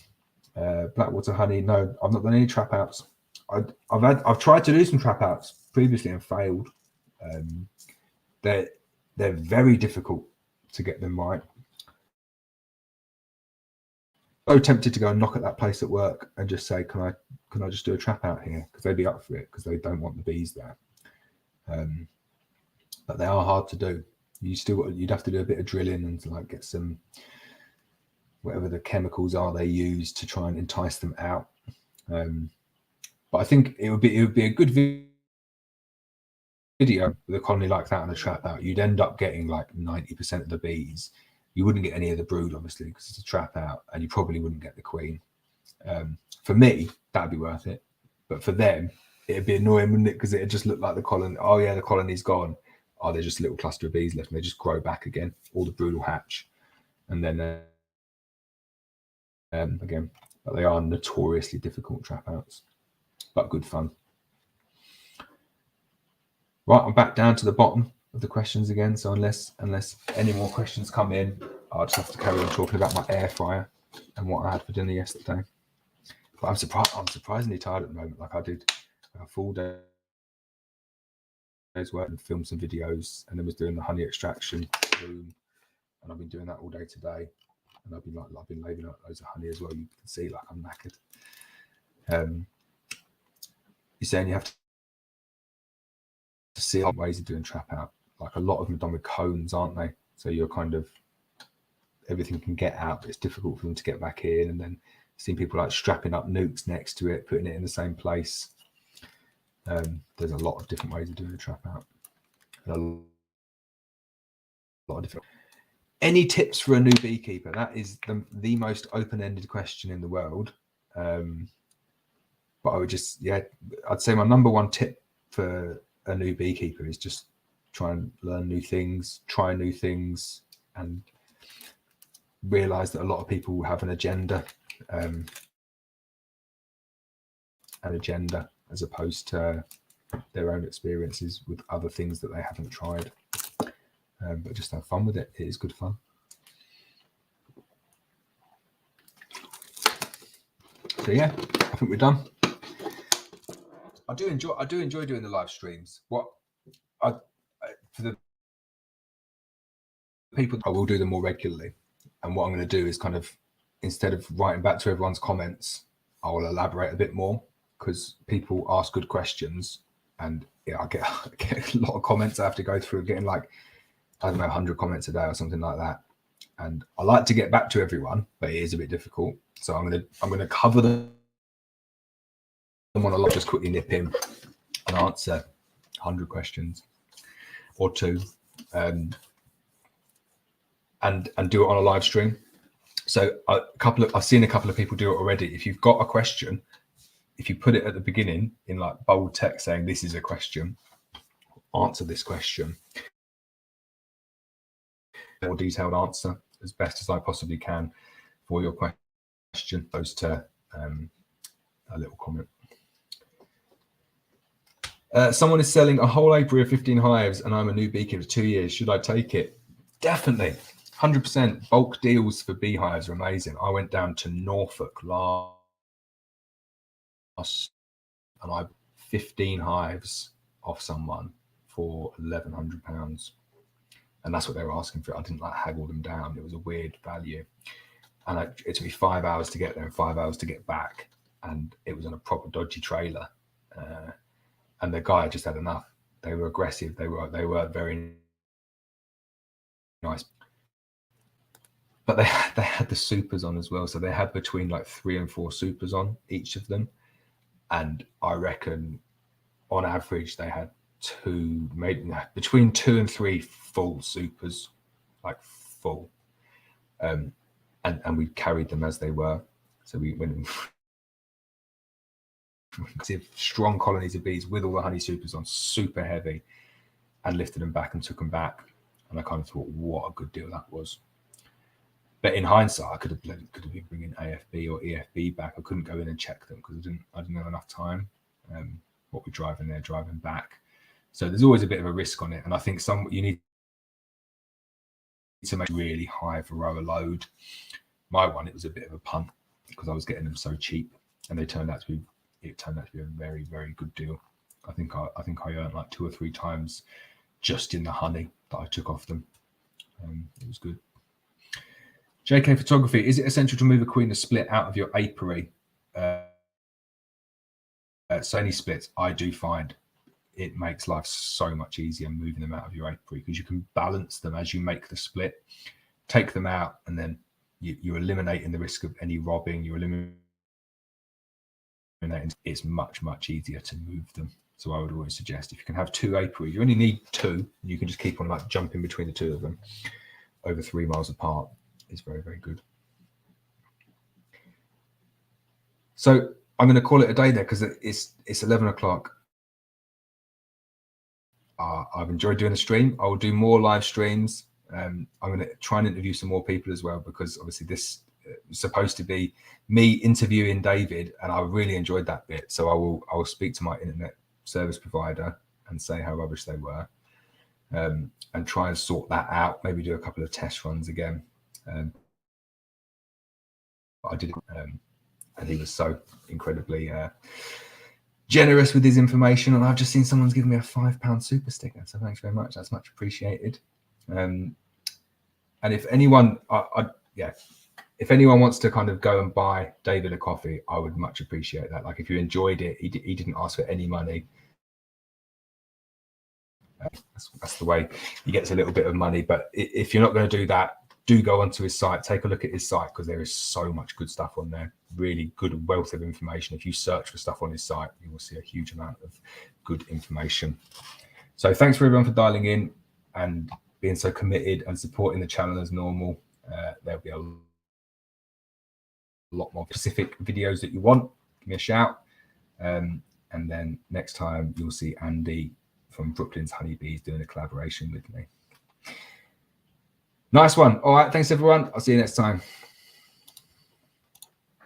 Blackwater honey. No, I've not done any trap outs. I've tried to do some trap outs previously and failed. They're very difficult to get them right. So tempted to go and knock at that place at work and just say, can I just do a trap out here? Because they'd be up for it because they don't want the bees there. But they are hard to do. You'd have to do a bit of drilling and to like get some whatever the chemicals are they use to try and entice them out. But I think it would be a good video with a colony like that and a trap out. You'd end up getting like 90% of the bees. You wouldn't get any of the brood, obviously, because it's a trap out, and you probably wouldn't get the queen. For me, that'd be worth it. But for them, it'd be annoying, wouldn't it? Because it'd just look like the colony. Oh yeah, the colony's gone. Oh, there's just a little cluster of bees left, and they just grow back again. All the brood will hatch, and then again. But they are notoriously difficult trap outs, but good fun. Right, I'm back down to the bottom of the questions again. So unless any more questions come in, I'll just have to carry on talking about my air fryer and what I had for dinner yesterday. But I'm surprisingly tired at the moment. Like I did a full day's work and filmed some videos, and then was doing the honey extraction room, and I've been doing that all day today. And I've been laying out loads of honey as well. You can see like I'm knackered. You're saying you have to see ways of doing trap out. Like a lot of them are done with cones, aren't they? So you're kind of everything can get out, but it's difficult for them to get back in. And then seeing people like strapping up nucs next to it, putting it in the same place. There's a lot of different ways of doing a trap out. And a lot of different. Any tips for a new beekeeper? That is the most open-ended question in the world. But I would just, I'd say my number one tip for a new beekeeper is just try and learn new things, try new things, and realize that a lot of people have an agenda, as opposed to their own experiences with other things that they haven't tried. But just have fun with it. It is good fun. So yeah, I think we're done. I do enjoy doing the live streams. For the people, I will do them more regularly. And what I'm going to do is kind of, instead of writing back to everyone's comments, I will elaborate a bit more because people ask good questions, and I get a lot of comments I have to go through, getting like, I don't know, 100 comments a day or something like that. And I like to get back to everyone, but it is a bit difficult. So I'm going to cover them on a lot, just quickly nip in and answer 100 questions or two, and do it on a live stream. So I've seen a couple of people do it already. If you've got a question, if you put it at the beginning in like bold text saying this is a question, answer this question. More detailed answer as best as I possibly can for your question, opposed to a little comment. Someone is selling a whole apiary of 15 hives and I'm a new beekeeper for 2 years. Should I take it? Definitely. 100%. Bulk deals for beehives are amazing. I went down to Norfolk last and I 15 hives off someone for £1,100. And that's what they were asking for. I didn't like haggle them down. It was a weird value. And it took me 5 hours to get there and 5 hours to get back. And it was on a proper dodgy trailer. And the guy just had enough. They were aggressive. They were very nice. But they had the supers on as well. So they had between like 3 and 4 supers on, each of them. And I reckon on average they had between 2 and 3 full supers, like full. And we carried them as they were. So we went strong colonies of bees with all the honey supers on, super heavy, and lifted them back and took them back. And I kind of thought, what a good deal that was. But in hindsight, I could have been bringing AFB or EFB back. I couldn't go in and check them because I didn't have enough time. What we're driving there, driving back. So there's always a bit of a risk on it. And I think you need to make really high Varroa load. My one, it was a bit of a punt because I was getting them so cheap, and it turned out to be a very, very good deal. I think I earned like 2 or 3 times just in the honey that I took off them. It was good. JK Photography, is it essential to move a queen or split out of your apiary? So any splits, I do find it makes life so much easier moving them out of your apiary, because you can balance them as you make the split, take them out, and then you're eliminating the risk of any robbing. You're eliminating. It's much, much easier to move them. So I would always suggest, if you can have 2 apiaries, you only need 2. You can just keep on like jumping between the 2 of them over 3 miles apart. It's very, very good. So I'm going to call it a day there because it's 11 o'clock. I've enjoyed doing the stream. I will do more live streams. I'm going to try and interview some more people as well, because obviously this is supposed to be me interviewing David, and I really enjoyed that bit. So I will speak to my internet service provider and say how rubbish they were, and try and sort that out. Maybe do a couple of test runs again. But I did, and he was so incredibly generous with his information, and I've just seen someone's given me a £5 super sticker, so thanks very much. That's much appreciated. And if anyone, if anyone wants to kind of go and buy David a coffee, I would much appreciate that. Like, if you enjoyed it, he didn't ask for any money. That's the way he gets a little bit of money. But if you're not going to do that, do go onto his site, take a look at his site, because there is so much good stuff on there. Really good wealth of information. If you search for stuff on his site, you will see a huge amount of good information. So thanks for everyone for dialing in and being so committed and supporting the channel as normal. There'll be a lot more specific videos that you want. Give me a shout. And then next time you'll see Andy from Brooklyn's Honeybees doing a collaboration with me. Nice one. All right. Thanks, everyone. I'll see you next time.